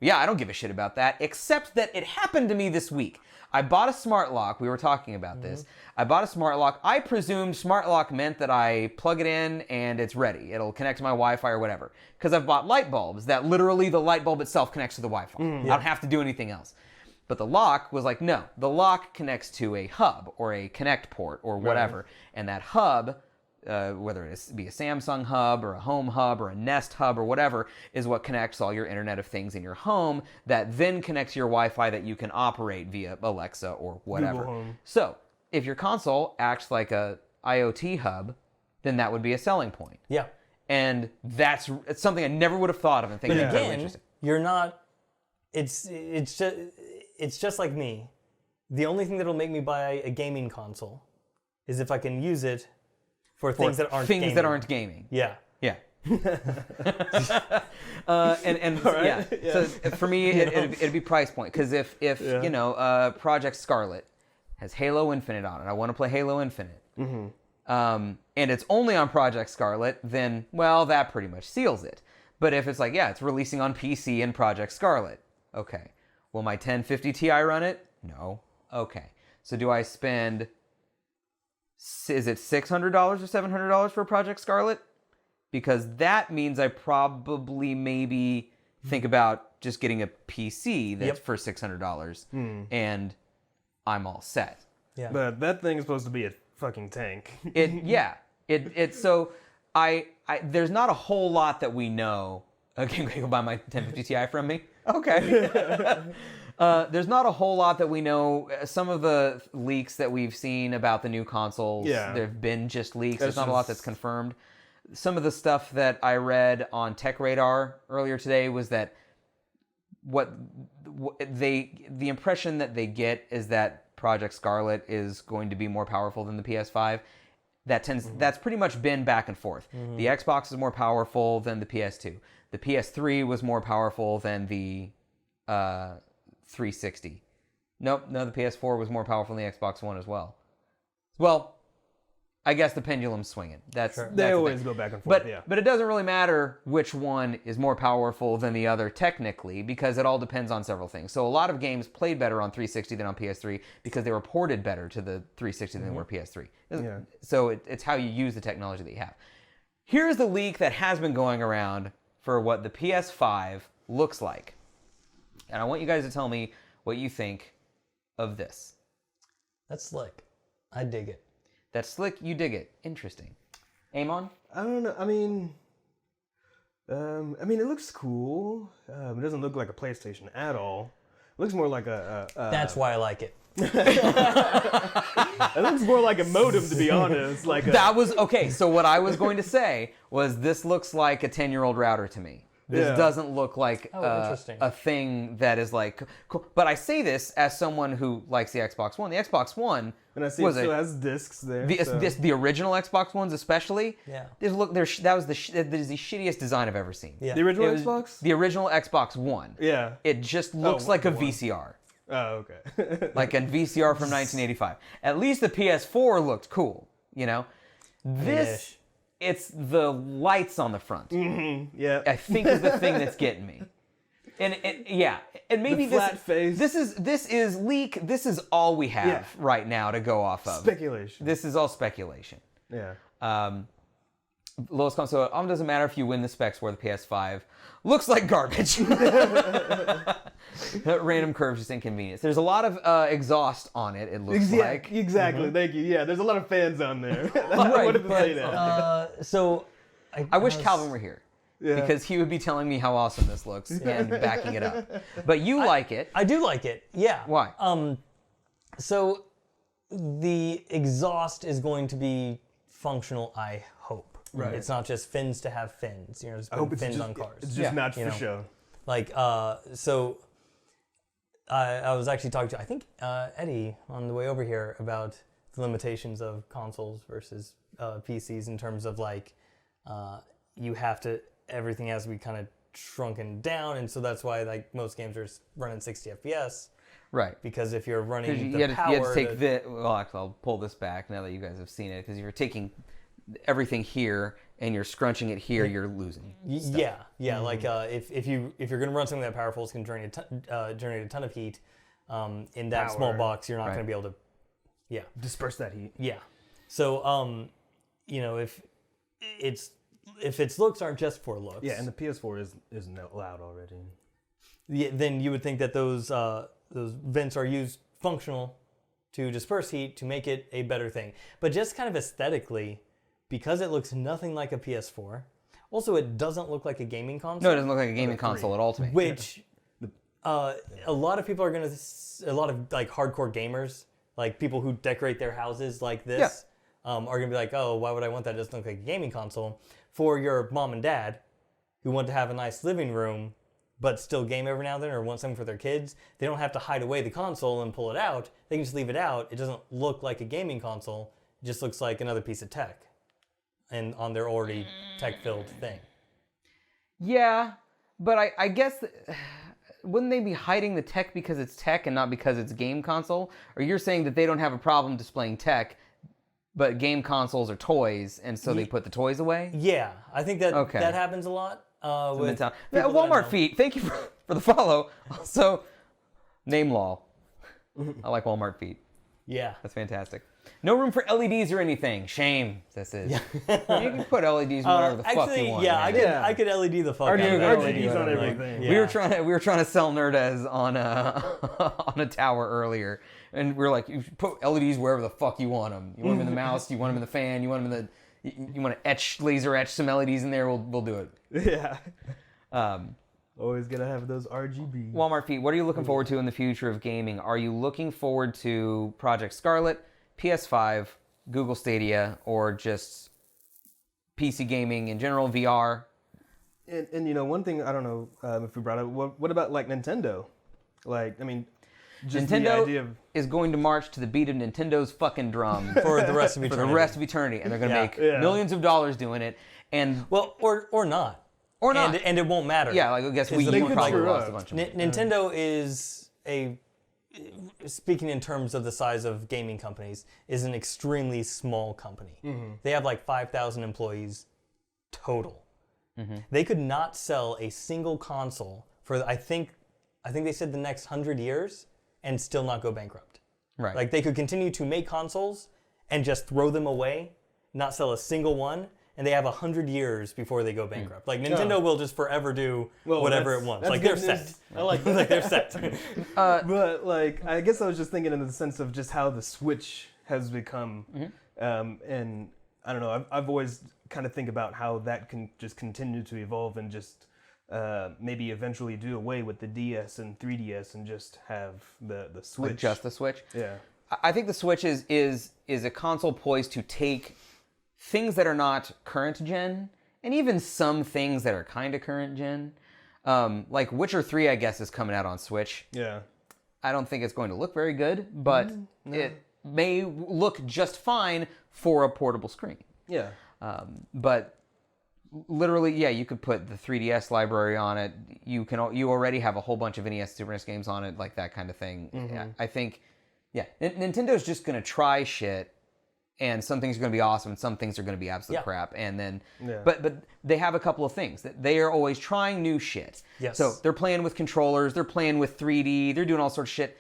yeah, I don't give a shit about that, except that it happened to me this week. I bought a smart lock. We were talking about this. I bought a smart lock. I presumed smart lock meant that I plug it in and it's ready. It'll connect to my Wi-Fi or whatever. Because I've bought light bulbs that literally the light bulb itself connects to the Wi-Fi. I don't have to do anything else. But the lock was like, no, the lock connects to a hub or a connect port or whatever. Right. And that hub, whether it be a Samsung hub or a home hub or a Nest hub or whatever, is what connects all your Internet of Things in your home that then connects your Wi-Fi that you can operate via Alexa or whatever. Google Home. So if your console acts like a IoT hub, then that would be a selling point. Yeah. And it's something I never would have thought of and think But really again, interesting. you're not. It's just like me. The only thing that'll make me buy a gaming console is if I can use it for things that aren't gaming. That aren't gaming. Yeah. Yeah. Yeah. So for me, it'd be price point, because if you know, Project Scarlet has Halo Infinite on it, I want to play Halo Infinite, and it's only on Project Scarlet, then well, that pretty much seals it. But if it's like, yeah, it's releasing on PC and Project Scarlet, okay. Will my 1050 Ti run it? No. Okay. So do I spend? Is it $600 or $700 for Project Scarlet? Because that means I probably maybe think about just getting a PC that's for $600 and I'm all set. Yeah. But that thing is supposed to be a fucking tank. So there's not a whole lot that we know. Okay, go buy my 1050 Ti from me. Okay. There's not a whole lot that we know. Some of the leaks that we've seen about the new consoles, there've been just leaks. There's not a lot that's confirmed. Some of the stuff that I read on Tech Radar earlier today was that the impression that they get is that Project Scarlet is going to be more powerful than the PS5. That's pretty much been back and forth. Mm-hmm. The Xbox is more powerful than the PS2. The PS3 was more powerful than the 360. No, the PS4 was more powerful than the Xbox One as well. Well, I guess the pendulum's swinging. They always go back and forth. But it doesn't really matter which one is more powerful than the other technically, because it all depends on several things. So a lot of games played better on 360 than on PS3 because they were ported better to the 360 than they were PS3. Yeah. So it's how you use the technology that you have. Here's the leak that has been going around for what the PS5 looks like. And I want you guys to tell me what you think of this. That's slick. I dig it. That's slick. You dig it. Interesting. Amon? I don't know. I mean, it looks cool. It doesn't look like a PlayStation at all. It looks more like a. That's why I like it. It looks more like a modem, to be honest. That was okay. So what I was going to say was, this looks like a 10-year-old router to me. This doesn't look like a thing that is like cool. But I say this as someone who likes the Xbox One. The Xbox One, and I see it still has discs there. The original Xbox Ones, especially. Yeah. That was the shittiest design I've ever seen. Yeah. The original Xbox. The original Xbox One. Yeah. It just looks like a VCR. Oh, okay. Like a VCR from 1985. At least the PS4 looked cool. You know, this. It's the lights on the front. Mm-hmm. Yeah. I think is the thing that's getting me. And maybe the flat face. This is leak. This is all we have right now to go off of. Speculation. This is all speculation. Yeah. Lowest common, so it doesn't matter if you win the specs where the PS5 looks like garbage. Random curves, just inconvenience. There's a lot of exhaust on it. It looks like exactly. Mm-hmm. Thank you. Yeah, there's a lot of fans on there. I wanted to say that. So I wish Calvin were here. Yeah. Because he would be telling me how awesome this looks and backing it up. But you like it. I do like it. Yeah. Why? So the exhaust is going to be functional, I hope. Right. It's not just fins to have fins. Just I hope fins it's just, on cars. It's just not for show. Like, so I was actually talking to, I think, Eddie on the way over here about the limitations of consoles versus PCs in terms of like, you have to, everything has to be kind of shrunken down. And so that's why like most games are running 60 FPS. Right. Because if you're running you had to take this, well, actually, I'll pull this back now that you guys have seen it, because if you're taking everything here and you're scrunching it here, you're losing stuff. Yeah. Mm-hmm. Like if you're going to run something that powerful, it's going to generate a ton of heat in that small box. You're not going to be able to, disperse that heat. Yeah. So if its looks aren't just for looks. Yeah, and the PS4 isn't allowed already. Yeah, then you would think that those vents are used functional to disperse heat to make it a better thing. But just kind of aesthetically, because it looks nothing like a PS4, also it doesn't look like a gaming console. No, it doesn't look like a gaming console at all to me. Which a lot of people are going to, a lot of like hardcore gamers, like people who decorate their houses like this, are going to be like, oh, why would I want that? It doesn't look like a gaming console. For your mom and dad who want to have a nice living room but still game every now and then or want something for their kids, they don't have to hide away the console and pull it out. They can just leave it out. It doesn't look like a gaming console. It just looks like another piece of tech and on their already tech-filled thing. Yeah, but I guess, wouldn't they be hiding the tech because it's tech and not because it's game console? Or you're saying that they don't have a problem displaying tech, but game consoles are toys, and so they put the toys away? Yeah, I think that that happens a lot. With Walmart feet, thank you for the follow. Also, name law. I like Walmart feet. Yeah. That's fantastic. No room for LEDs or anything. Shame. This is. You can put LEDs wherever the fuck you want. Yeah, man. I could LED the fuck Our out of that. LEDs on everything. Yeah. We were trying to sell Nerdez on a tower earlier, and we are like, you should put LEDs wherever the fuck you want them. You want them in the mouse. You want them in the fan. You want them in the. You want to laser etch some LEDs in there. We'll do it. Yeah. Always gotta have those RGB. Walmart feet. What are you looking forward to in the future of gaming? Are you looking forward to Project Scarlet, PS5, Google Stadia, or just PC gaming in general, VR? And you know, one thing, I don't know if we brought up, what about like Nintendo? Like, I mean, just the Nintendo idea of... is going to march to the beat of Nintendo's fucking drum For the rest of for eternity. the rest of eternity, and they're going to make millions of dollars doing it. And Well, or not. Or not. And it won't matter. Yeah, like I guess Wii they U could probably screw lost up. a bunch of money. Nintendo is speaking in terms of the size of gaming companies, is an extremely small company. They have like 5,000 employees total. They could not sell a single console for I think they said the next 100 years and still not go bankrupt. Right. Like they could continue to make consoles and just throw them away, not sell a single one. And they have 100 years before they go bankrupt. Like Nintendo will just forever do whatever it wants. Like they're set. I like that. Like they're set. But like, I guess I was just thinking in the sense of just how the Switch has become, and I don't know. I've always kind of think about how that can just continue to evolve and just maybe eventually do away with the DS and 3DS and just have the Switch. Like just the Switch. Yeah. I think the Switch is a console poised to take things that are not current gen, and even some things that are kind of current gen. Like Witcher 3, I guess, is coming out on Switch. Yeah. I don't think it's going to look very good, but it may look just fine for a portable screen. Yeah. But literally, yeah, you could put the 3DS library on it. You already have a whole bunch of NES, Super NES games on it, like that kind of thing. Yeah, I think, Nintendo's just going to try shit. And some things are going to be awesome, and some things are going to be absolute crap. And then, but they have a couple of things that they are always trying new shit. Yes. So they're playing with controllers, they're playing with 3D, they're doing all sorts of shit.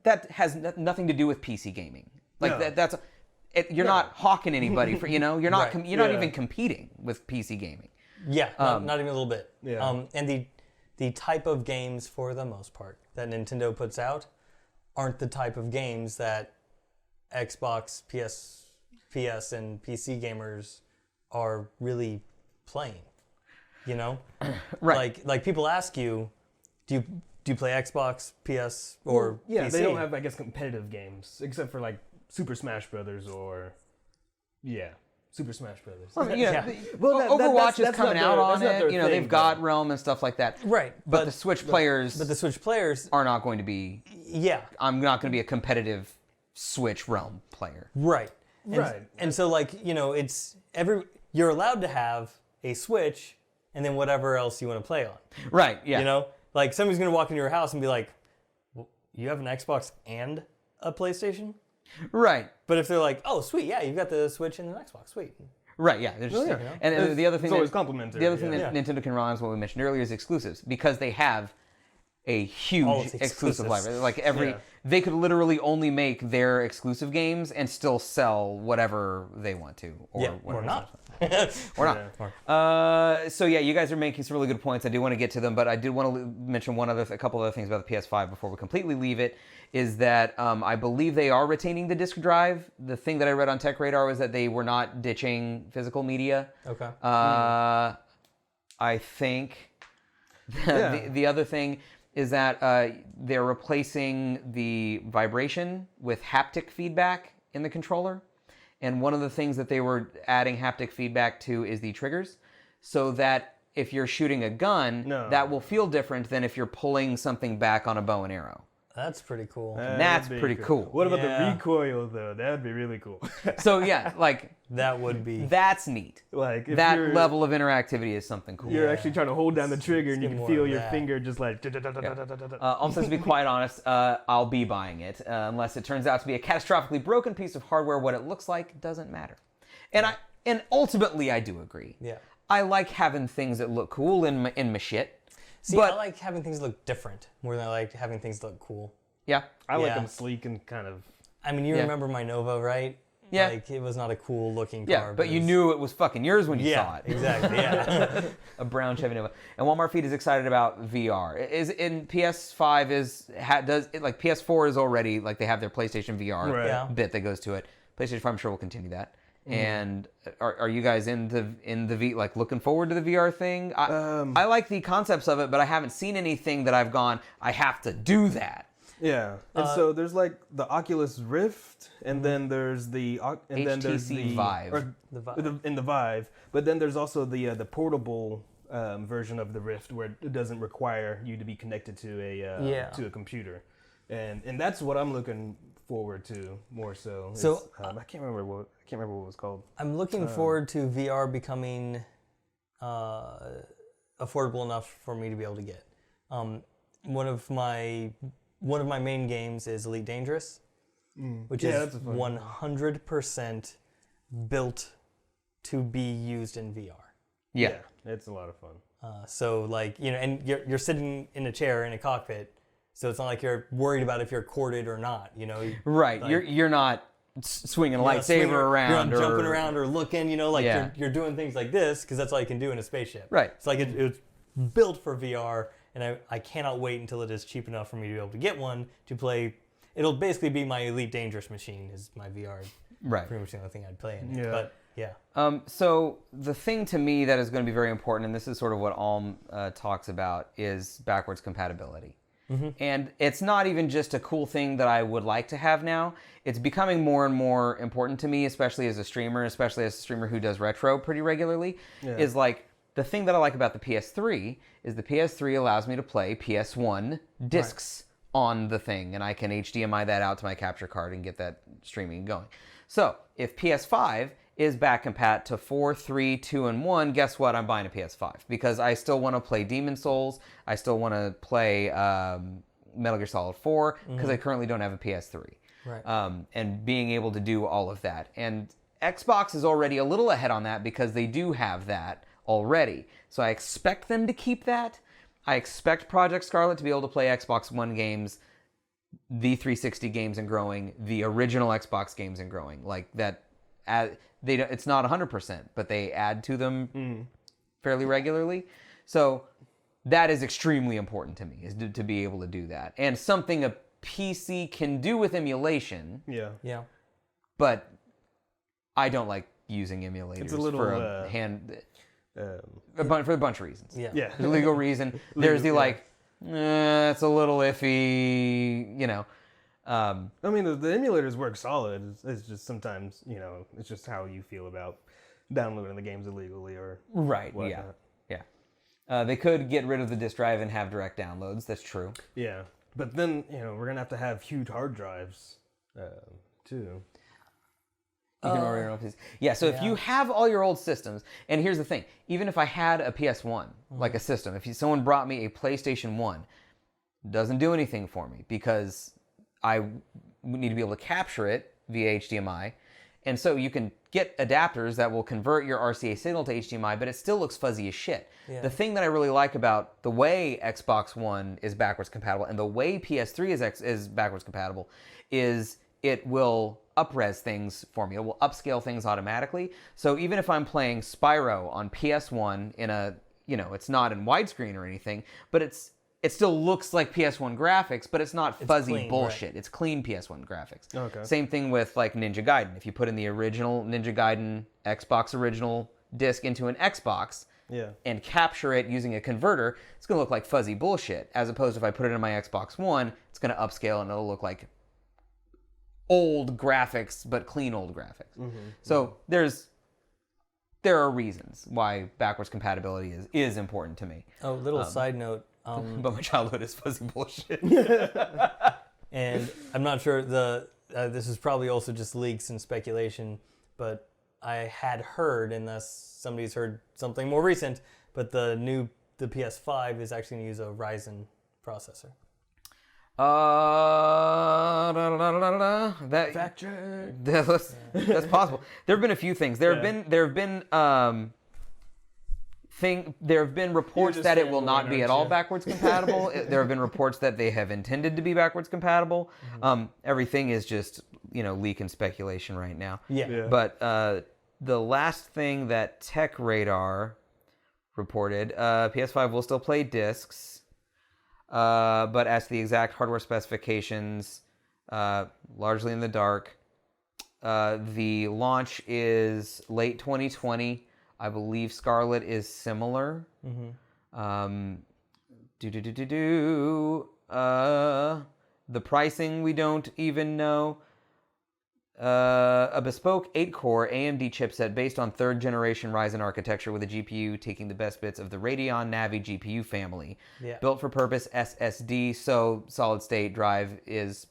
That has nothing to do with PC gaming. Like that's you're not hawking anybody for you're not you're not even competing with PC gaming. Yeah, not even a little bit. Yeah. And the type of games, for the most part, that Nintendo puts out aren't the type of games that Xbox, PS, and PC gamers are really playing. You know, Right. Like people ask you, do you play Xbox, PS, or PC? They don't have, I guess, competitive games except for like Super Smash Brothers or Super Smash Brothers. Well, Overwatch is coming out on it. They've got but... Realm and stuff like that. Right. But the Switch players, are not going to be. Yeah. I'm not going to be a competitive Switch Realm player. Right. Right. And so it's you're allowed to have a Switch and then whatever else you want to play on. Right. Yeah. Like somebody's going to walk into your house and be like, well, you have an Xbox and a PlayStation? Right. But if they're like, oh, sweet, yeah, you've got the Switch and an Xbox, sweet. Right, yeah. And the other thing always complimentary. The other thing that Nintendo can rely on is what we mentioned earlier is exclusives, because they have a huge exclusive library. Like they could literally only make their exclusive games and still sell whatever they want to, or not. Or not. So you guys are making some really good points. I do want to get to them, but I did want to mention a couple other things about the PS5 before we completely leave it. Is that I believe they are retaining the disc drive. The thing that I read on Tech Radar was that they were not ditching physical media. Okay. I think the other thing is that they're replacing the vibration with haptic feedback in the controller. And one of the things that they were adding haptic feedback to is the triggers, so that if you're shooting a gun, that will feel different than if you're pulling something back on a bow and arrow. That's pretty cool. That's pretty cool. What about the recoil, though? That would be really cool. So, that would be... That's neat. Like if that level of interactivity is something cool. You're actually trying to hold down the trigger and you can feel your finger just like... Also, to be quite honest, I'll be buying it. Unless it turns out to be a catastrophically broken piece of hardware, what it looks like doesn't matter. And ultimately, I do agree. Yeah. I like having things that look cool in my shit. See, I like having things look different more than I like having things look cool. Yeah. I like them sleek and kind of I mean, you Yeah. remember my Nova, right? Yeah. Like, it was not a cool looking car. Yeah, but it you was- knew it was fucking yours when you Yeah, saw it. exactly, yeah. A brown Chevy Nova. And Walmart Feed is excited about VR. Is in PS5 like PS4 is already like they have their PlayStation VR Right. Yeah. bit that goes to it. PlayStation 5 I'm sure will continue that. And are you guys in the like looking forward to the VR thing? I like the concepts of it, but I haven't seen anything that I've gone, I have to do that. Yeah, and so there's like the Oculus Rift, and then there's the then there's HTC the Vive. or The Vive. in the Vive, but then there's also the portable version of the Rift where it doesn't require you to be connected to a computer, and that's what I'm looking forward to more so. So, I can't remember what it was called. I'm looking forward to VR becoming affordable enough for me to be able to get. One of my main games is Elite Dangerous, which Yeah, is that's a fun 100% built to be used in VR. Yeah. It's a lot of fun. So like, you know, and you're sitting in a chair in a cockpit, so it's not like you're worried about if you're corded or not, you know. Right. Like, you're not swinging a you're not lightsaber swinging- around you're not or jumping around or looking, you know, like Yeah. you're doing things like this because that's all you can do in a spaceship. Right. It's like it's built for VR, and I cannot wait until it is cheap enough for me to be able to get one to play. It'll basically be my Elite Dangerous machine is my VR. Right. Pretty much the only thing I'd play in it. Yeah. But yeah. So the thing to me that is going to be very important, and this is sort of what Alm talks about, is backwards compatibility. And it's not even just a cool thing that I would like to have now. It's becoming more and more important to me, especially as a streamer who does retro pretty regularly, is like the thing that I like about the PS3 is the PS3 allows me to play PS1 discs on the thing, and I can HDMI that out to my capture card and get that streaming going. So if PS5 is back compat to 4, 3, 2, and 1, guess what? I'm buying a PS5 because I still want to play Demon's Souls. I still want to play Metal Gear Solid 4 because I currently don't have a PS3. Right. And being able to do all of that. And Xbox is already a little ahead on that because they do have that already. So I expect them to keep that. I expect Project Scarlet to be able to play Xbox One games, the 360 games and growing, the original Xbox games and growing. Like that, it's not 100%, but they add to them fairly regularly. So that is extremely important to me, is to be able to do that. And something a PC can do with emulation, Yeah. Yeah. but I don't like using emulators It's a little, for a for a bunch of reasons. Yeah. Yeah. There's a legal reason. There's the yeah. like, it's a little iffy, you know. I mean, the emulators work solid. It's just sometimes, you know, it's just how you feel about downloading the games illegally or Right. whatnot. Yeah. They could get rid of the disk drive and have direct downloads. That's true. Yeah. But then, you know, we're going to have huge hard drives, too. You can order your own PC. Yeah, so if you have all your old systems, and here's the thing, even if I had a PS1, like a system, if someone brought me a PlayStation 1, doesn't do anything for me because I need to be able to capture it via HDMI. And so you can get adapters that will convert your RCA signal to HDMI, but it still looks fuzzy as shit. Yeah. The thing that I really like about the way Xbox One is backwards compatible and the way PS3 is backwards compatible is it will up-res things for me. It will upscale things automatically. So even if I'm playing Spyro on PS1 in a, you know, it's not in widescreen or anything, but it still looks like PS1 graphics, but it's not fuzzy clean, bullshit. It's clean PS1 graphics. Okay. Same thing with like Ninja Gaiden. If you put in the original Ninja Gaiden Xbox original disc into an Xbox Yeah. and capture it using a converter, it's going to look like fuzzy bullshit. As opposed to if I put it in my Xbox One, it's going to upscale and it'll look like old graphics, but clean old graphics. So there are reasons why backwards compatibility is important to me. Oh, little side note. But my childhood is fuzzy bullshit. And I'm not sure this is probably also just leaks and speculation, but I had heard, unless somebody's heard something more recent, but the PS5 is actually going to use a Ryzen processor. That Fact check. that's possible. There have been a few things. There have been reports just that it saying will the not word, be at aren't all you? backwards compatible. There have been reports that they have intended to be backwards compatible. Everything is just leak and speculation right now. Yeah. But the last thing that Tech Radar reported, PS5 will still play discs, but as to the exact hardware specifications, largely in the dark. The launch is late 2020. I believe Scarlet is similar. The pricing we don't even know. A bespoke 8-core AMD chipset based on third-generation Ryzen architecture with a GPU taking the best bits of the Radeon Navi GPU family. Yeah. Built-for-purpose SSD, so solid-state drive is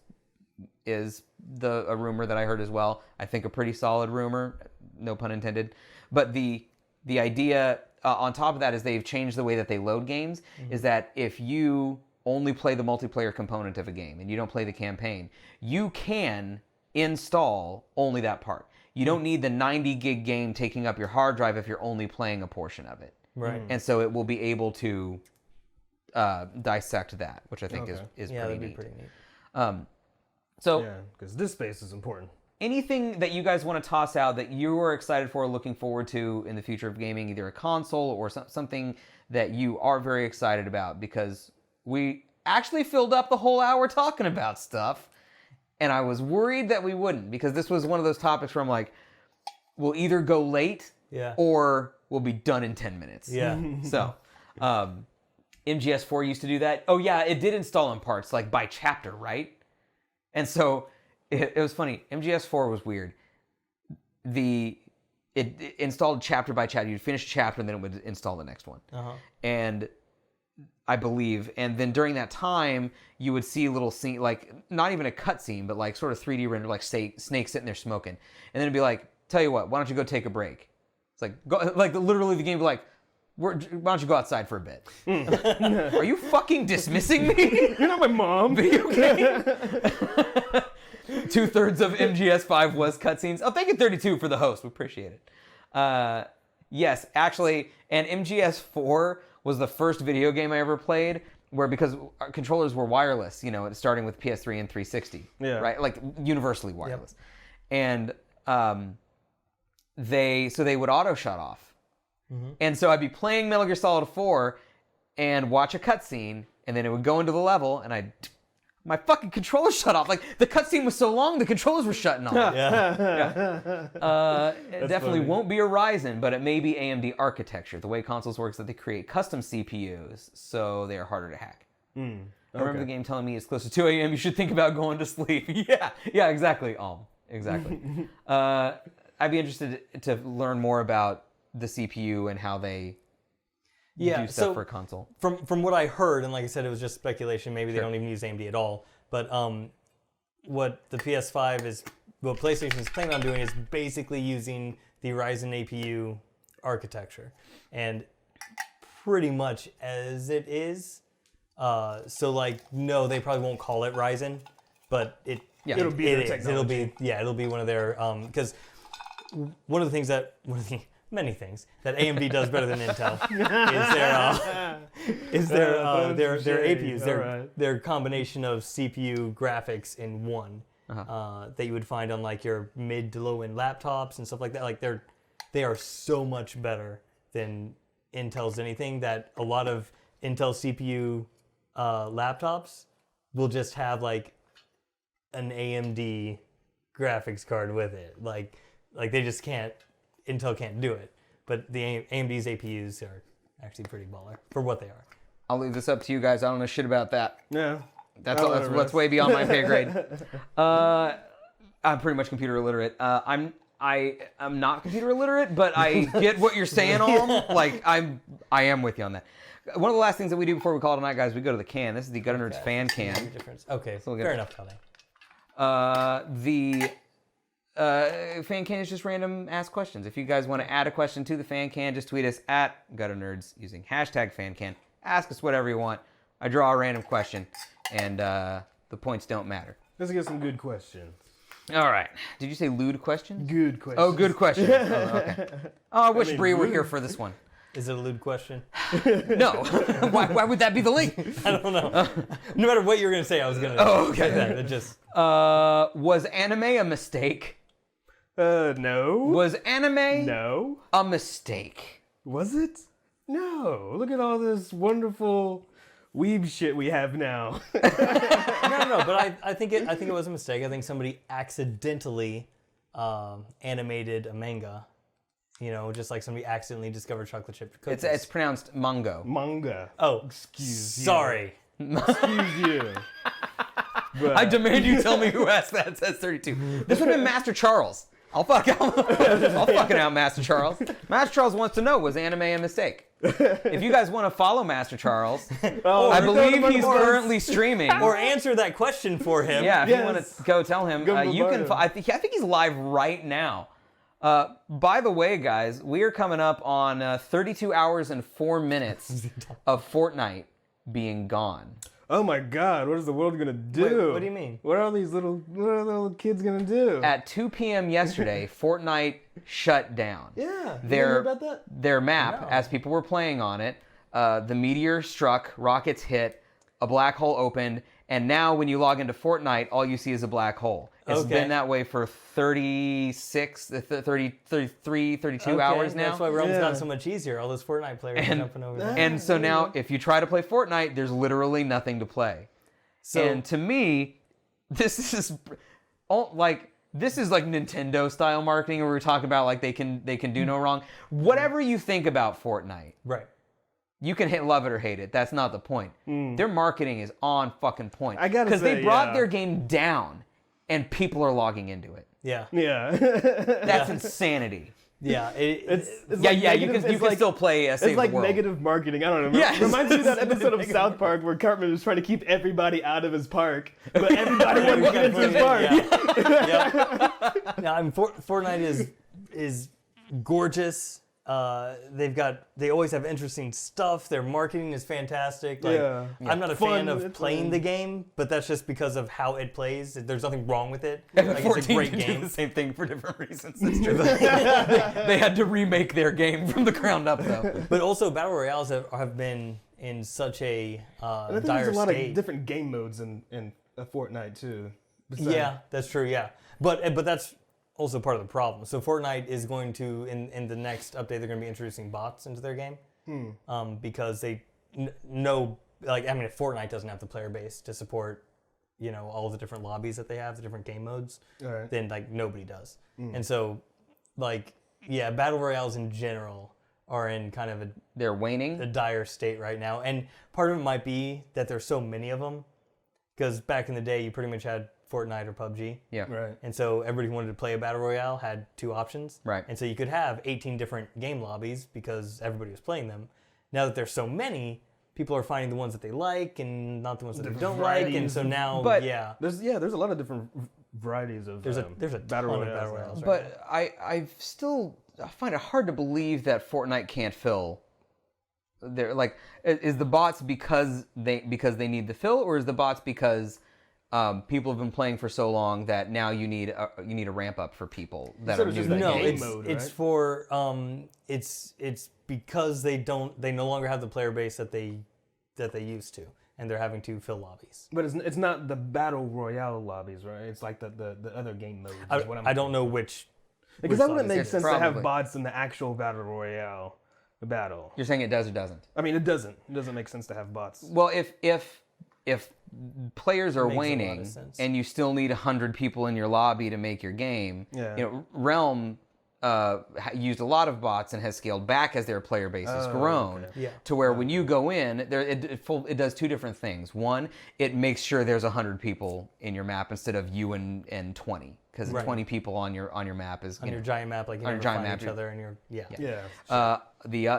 a rumor that I heard as well. I think a pretty solid rumor, no pun intended. But the idea on top of that is they've changed the way that they load games, is that if you only play the multiplayer component of a game and you don't play the campaign, you can install only that part. You don't need the 90 gig game taking up your hard drive if you're only playing a portion of it. Right. And so it will be able to dissect that, which I think is Yeah, pretty that'd be neat. pretty neat. So Yeah, because this space is important. anything that you guys want to toss out that you are excited for, looking forward to in the future of gaming, either a console or something that you are very excited about, because we actually filled up the whole hour talking about stuff, and I was worried that we wouldn't, because this was one of those topics where I'm like, we'll either go late or we'll be done in 10 minutes. Yeah. So, MGS4 used to do that. Oh yeah, it did install in parts, like by chapter, right? And so it was funny. MGS4 was weird. It installed chapter by chapter. You'd finish a chapter and then it would install the next one. And I believe, and then during that time, you would see little scene, like not even a cut scene, but like sort of 3D render, like say Snake sitting there smoking, and then it'd be like, tell you what, why don't you go take a break? It's like, go, like literally the game would be like, why don't you go outside for a bit? Are you fucking dismissing me? You're not my mom. Video game. 2/3 of MGS5 was cutscenes. Oh, thank you, 32 for the host. We appreciate it. Yes, actually, and MGS4 was the first video game I ever played where, because our controllers were wireless, starting with PS3 and 360, right? Like universally wireless. And they would auto shut off. And so I'd be playing Metal Gear Solid 4 and watch a cutscene, and then it would go into the level, and my fucking controller shut off. Like, the cutscene was so long, the controllers were shutting off. It definitely won't be a Ryzen, but it may be AMD architecture. The way consoles works is that they create custom CPUs, so they are harder to hack. I remember the game telling me it's close to 2 a.m., you should think about going to sleep. Yeah, exactly. Exactly. I'd be interested to learn more about the CPU and how they do stuff for a console. From what I heard, and like I said, it was just speculation. Maybe they don't even use AMD at all. But what the PS5 is, what PlayStation is planning on doing is basically using the Ryzen APU architecture, and pretty much as it is. So like, no, they probably won't call it Ryzen, but it'll be their technology. It'll be one of their because one of the things that many things that AMD does better than Intel is their APUs, their combination of CPU graphics in one that you would find on like your mid to low end laptops and stuff like that. Like they are so much better than Intel's anything, that a lot of Intel CPU laptops will just have like an AMD graphics card with it. Like they just can't. Intel can't do it, but the AMD's APUs are actually pretty baller for what they are. I'll leave this up to you guys. I don't know shit about that. Yeah. That's way beyond my pay grade. I'm pretty much computer illiterate. I'm not computer illiterate, but I get what you're saying on. Like I am with you on that. One of the last things that we do before we call it a night, guys, we go to the can. This is the Gutter Nerds fan can. Okay, So we'll fair enough, Tony. The fan can is just random ask questions. If you guys want to add a question to the fan can, just tweet us at Gutter Nerds using #FanCan. Ask us whatever you want. I draw a random question, and the points don't matter. Let's get some good questions. All right. Did you say lewd questions? Good questions. Oh, good questions. Oh, okay. Oh, I wish Bree were here for this one. Is it a lewd question? No. Why would that be the link? I don't know. No matter what you were going to say, I was going to say that. It just... Was anime a mistake? No. Was anime No. a mistake? Was it? No. Look at all this wonderful weeb shit we have now. No, but I think it was a mistake. I think somebody accidentally animated a manga. You know, just like somebody accidentally discovered chocolate chip cookies. It's pronounced mango. Manga. Oh, Excuse you. sorry. Excuse you. But, I demand you tell me who asked that. It says 32. This would have been Master Charles. I'll fucking out Master Charles. Master Charles wants to know, was anime a mistake? If you guys want to follow Master Charles, I believe he's currently streaming. Or answer that question for him. Yeah, if you want to go tell him, you can. him. I think he's live right now. By the way, guys, we are coming up on 32 hours and 4 minutes of Fortnite being gone. Oh my God! What is the world gonna do? Wait, what do you mean? What are these little kids gonna do? At 2 p.m. yesterday, Fortnite shut down. Yeah. You hear about that? Their map, No. as people were playing on it, the meteor struck, rockets hit, a black hole opened, and now when you log into Fortnite, all you see is a black hole. It's Okay. been that way for 36, 30, 33, 32 hours now. That's why Realm's Yeah. gotten so much easier. All those Fortnite players are jumping over there. And so now, if you try to play Fortnite, there's literally nothing to play. So And to me, this is like Nintendo style marketing, where we're talking about like they can do no wrong. Whatever you think about Fortnite, right. you can love it or hate it. That's not the point. Their marketing is on fucking point. I gotta because they say, brought yeah. their game down, and people are logging into it. Yeah. Yeah. That's insanity. Yeah. It's Yeah, like yeah. You negative- can it's like- still play Save It's like the World. negative marketing. I don't know. Yeah, It reminds me of that it's episode of negative South Park where Cartman was trying to keep everybody out of his park, but everybody wanted to get into his park. Yeah. Yeah. I mean, Fortnite is gorgeous. They always have interesting stuff. Their marketing is fantastic. Like, Yeah. I'm not a Fun, fan of it's playing fun. the game, but that's just because of how it plays. There's nothing wrong with it. Like, it's a 14 great did game. the same thing for different reasons. That's true. They had to remake their game from the ground up, though. But also, battle royales have been in such a And I think dire there's a lot state. of different game modes in Fortnite too. Besides- Yeah, that's true. Yeah, but that's also part of the problem. So Fortnite is going to in the next update they're going to be introducing bots into their game because they know like I mean if Fortnite doesn't have the player base to support all the different lobbies that they have, the different game modes, Alright. then like nobody does. And so like yeah, battle royales in general are in kind of They're waning. a dire state right now, and part of it might be that there's so many of them because back in the day you pretty much had Fortnite or PUBG. Yeah. Right. And so everybody who wanted to play a battle royale had two options. Right. And so you could have 18 different game lobbies because everybody was playing them. Now that there's so many, people are finding the ones that they like and not the ones that they don't like. And so now, But- yeah, There's a lot of different varieties of there's a battle ton of royales. battle now. royales. Right But I find it hard to believe that Fortnite can't fill. They're like, is the bots because they need the fill, or is the bots because people have been playing for so long that now you need a ramp up for people that said are it's new just to the No, game game. mode, it's right? for it's because they no longer have the player base that they used to, and they're having to fill lobbies. But it's not the battle royale lobbies, right? It's like the other game modes. Is what I don't know which. Because that wouldn't lobbies make It's sense to have probably- bots in the actual battle royale battle. You're saying it does or doesn't? I mean, it doesn't. It doesn't make sense to have bots. Well, if players are Makes a lot of waning sense. and you still need 100 people in your lobby to make your game, Yeah. Realm used a lot of bots and has scaled back as their player base has grown. okay. Yeah. To where when you go in, it does two different things. One, it makes sure there's 100 people in your map instead of you and 20, because Right. 20 people on your map is On your giant map, like you on never your giant find map, each other, and you're Yeah.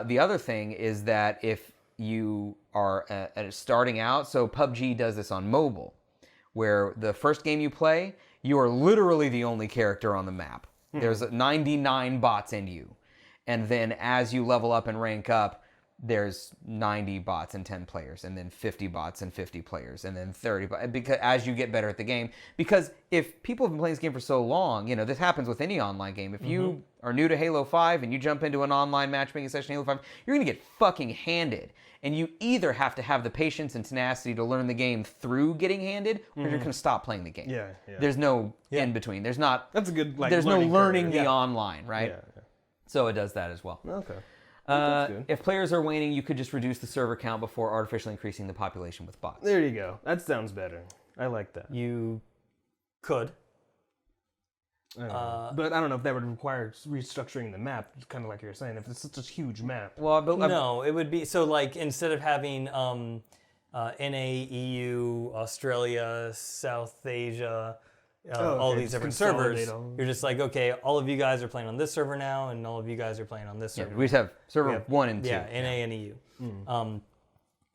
The other thing is that if you are starting out, so PUBG does this on mobile, where the first game you play, you are literally the only character on the map. There's 99 bots in you. And then as you level up and rank up, there's 90 bots and 10 players, and then 50 bots and 50 players, and then 30 bots, because as you get better at the game. Because if people have been playing this game for so long, this happens with any online game. If you are new to Halo 5 and you jump into an online matchmaking session in Halo 5, you're going to get fucking handed. And you either have to have the patience and tenacity to learn the game through getting handed, or you're going to stop playing the game. Yeah. There's no in between. There's not. That's a good There's no learning curve. the online, right? Yeah. So it does that as well. Okay. If players are waning, you could just reduce the server count before artificially increasing the population with bots. There you go. That sounds better. I like that. You could. But I don't know if that would require restructuring the map, kind of like you're saying, if it's such a huge map. Well, No, it would be so like instead of having NA, EU, Australia, South Asia, all okay, these just different servers, consolidate all. you're just like, okay, all of you guys are playing on this server now, and all of you guys are playing on this server. we just have server 1 and 2. Yeah, NA and EU.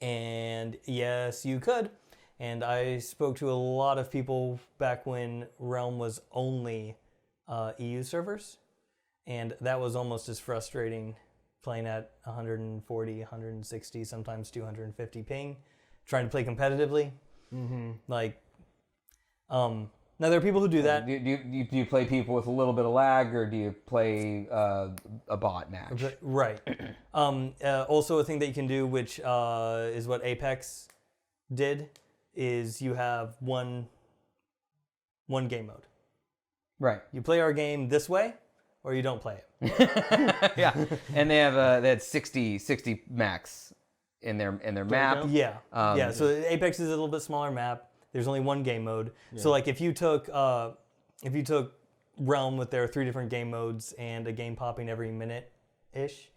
And yes, you could. And I spoke to a lot of people back when Realm was only EU servers, and that was almost as frustrating playing at 140, 160, sometimes 250 ping, trying to play competitively. Now there are people who do that. Do you play people with a little bit of lag, or do you play a bot match? Right. Also, a thing that you can do, which is what Apex did, is you have one game mode. Right. You play our game this way, or you don't play it. Yeah, and they had 60 max in their map. Yeah. So Apex is a little bit smaller map. There's only one game mode. Yeah. So like if you took Realm with their 3 different game modes and a game popping every minute-ish,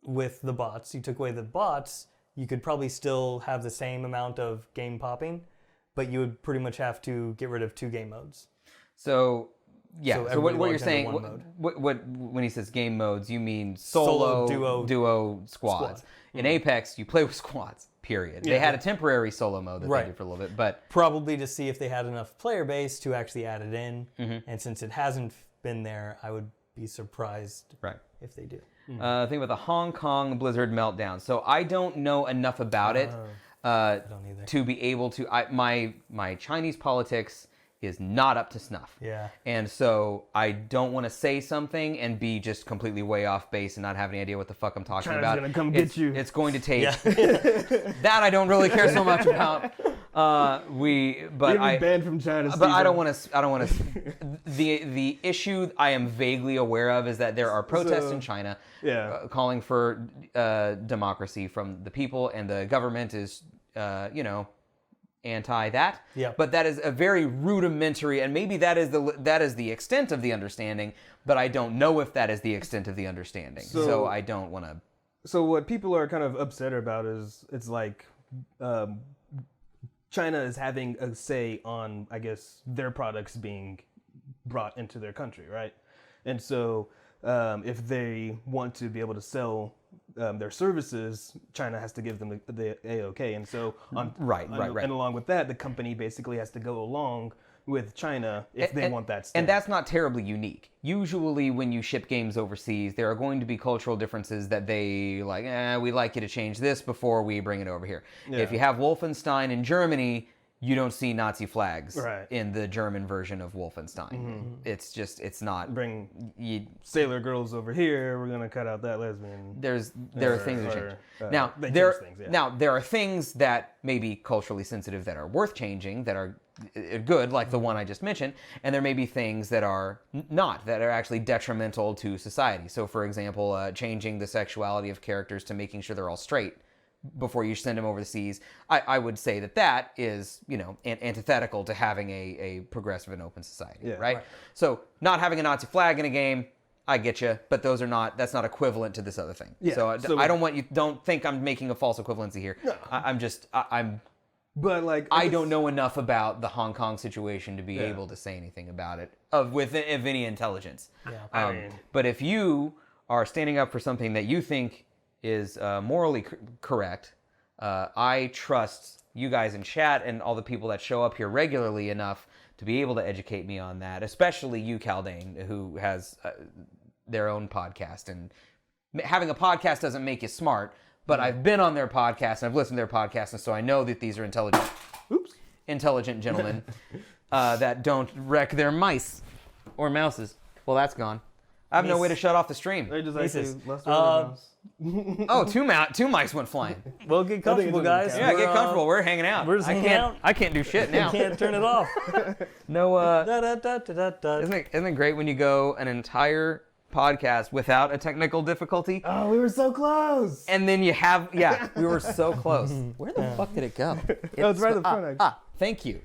with the bots, you took away the bots, you could probably still have the same amount of game popping, but you would pretty much have to get rid of 2 game modes. So what you're saying, what when he says game modes, you mean solo duo, squads. In Apex, you play with squads. Period. They had a temporary solo mode that they did for a little bit, but probably to see if they had enough player base to actually add it in. And since it hasn't been there, I would be surprised if they do. Think about the Hong Kong Blizzard meltdown. So I don't know enough about it I don't either. to be able to. My Chinese politics is not up to snuff. Yeah. And so I don't want to say something and be just completely way off base and not have any idea what the fuck I'm talking about. Gonna come get you. It's going to take that I don't really care so much about. You're banned from China. But I don't want to. The issue I am vaguely aware of is that there are protests in China, calling for democracy from the people, and the government is, anti that. Yeah. But that is a very rudimentary, and maybe that is the extent of the understanding. But I don't know if that is the extent of the understanding. So I don't want to. So what people are kind of upset about is it's like China is having a say on, I guess, their products being brought into their country, right? And so if they want to be able to sell their services, China has to give them the A-OK. And so and along with that, the company basically has to go along with China if they want that stance. And that's not terribly unique. Usually when you ship games overseas, there are going to be cultural differences that they like, we'd like you to change this before we bring it over here. Yeah. If you have Wolfenstein in Germany, you don't see Nazi flags in the German version of Wolfenstein. It's not. Bring sailor girls over here, we're going to cut out that lesbian. There are things that change. Now, there are things that may be culturally sensitive that are worth changing, that are good, like the one I just mentioned, and there may be things that are not, that are actually detrimental to society. So, for example, changing the sexuality of characters to making sure they're all straight before you send them overseas, I would say that is, antithetical to having a progressive and open society, right? So not having a Nazi flag in a game, I get you, but that's not equivalent to this other thing. Yeah. So I don't think I'm making a false equivalency here. No. I don't know enough about the Hong Kong situation to be able to say anything about it with any intelligence. Yeah. But if you are standing up for something that you think is morally correct, I trust you guys in chat and all the people that show up here regularly enough to be able to educate me on that, especially you, Caldane, who has their own podcast and having a podcast doesn't make you smart, but I've been on their podcast and I've listened to their podcast, and so I know that these are intelligent gentlemen that don't wreck their mice or mouses. Well, that's gone. I have no way to shut off the stream. They just Mises. Oh, two mice went flying. Well, get comfortable, guys. Yeah, get comfortable. We're hanging out. We're just hanging out. I can't do shit now. Can't turn it off. No. Da, da, da, da, da. Isn't it great when you go an entire podcast without a technical difficulty? Oh, we were so close. And then you have, we were so close. Where the fuck did it go? It's right in front. Thank you.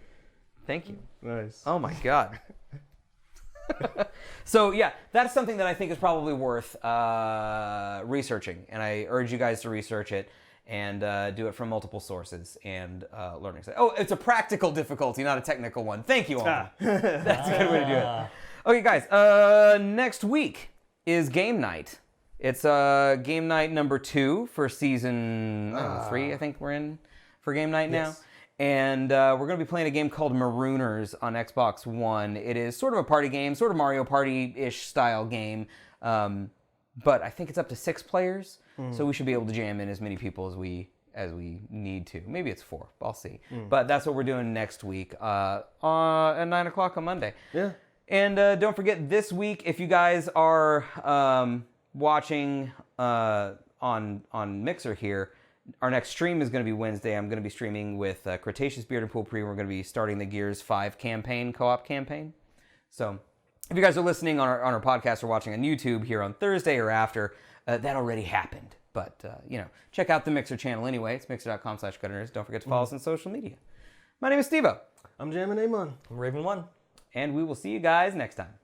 Thank you. Nice. Oh my God. So yeah, that's something that I think is probably worth researching, and I urge you guys to research it and do it from multiple sources and learning. Oh, it's a practical difficulty, not a technical one. Thank you all. That's a good way to do it. Okay, guys. Next week is game night. It's game night number 2 for season 3. I think we're in for game night now. And we're going to be playing a game called Marooners on Xbox One. It is sort of a party game, sort of Mario Party-ish style game. But I think it's up to 6 players, so we should be able to jam in as many people as we need to. Maybe it's 4. I'll see. But that's what we're doing next week at 9 o'clock on Monday. Yeah. And don't forget, this week, if you guys are watching on Mixer here, our next stream is going to be Wednesday. I'm going to be streaming with Cretaceous Beard and Pool Pre. We're going to be starting the Gears 5 campaign, co-op campaign. So if you guys are listening on our podcast or watching on YouTube here on Thursday or after, that already happened. But, check out the Mixer channel anyway. It's mixer.com/gutternerds. Don't forget to follow us on social media. My name is Steve-O. I'm Jammin' Amon. I'm Raven 1. And we will see you guys next time.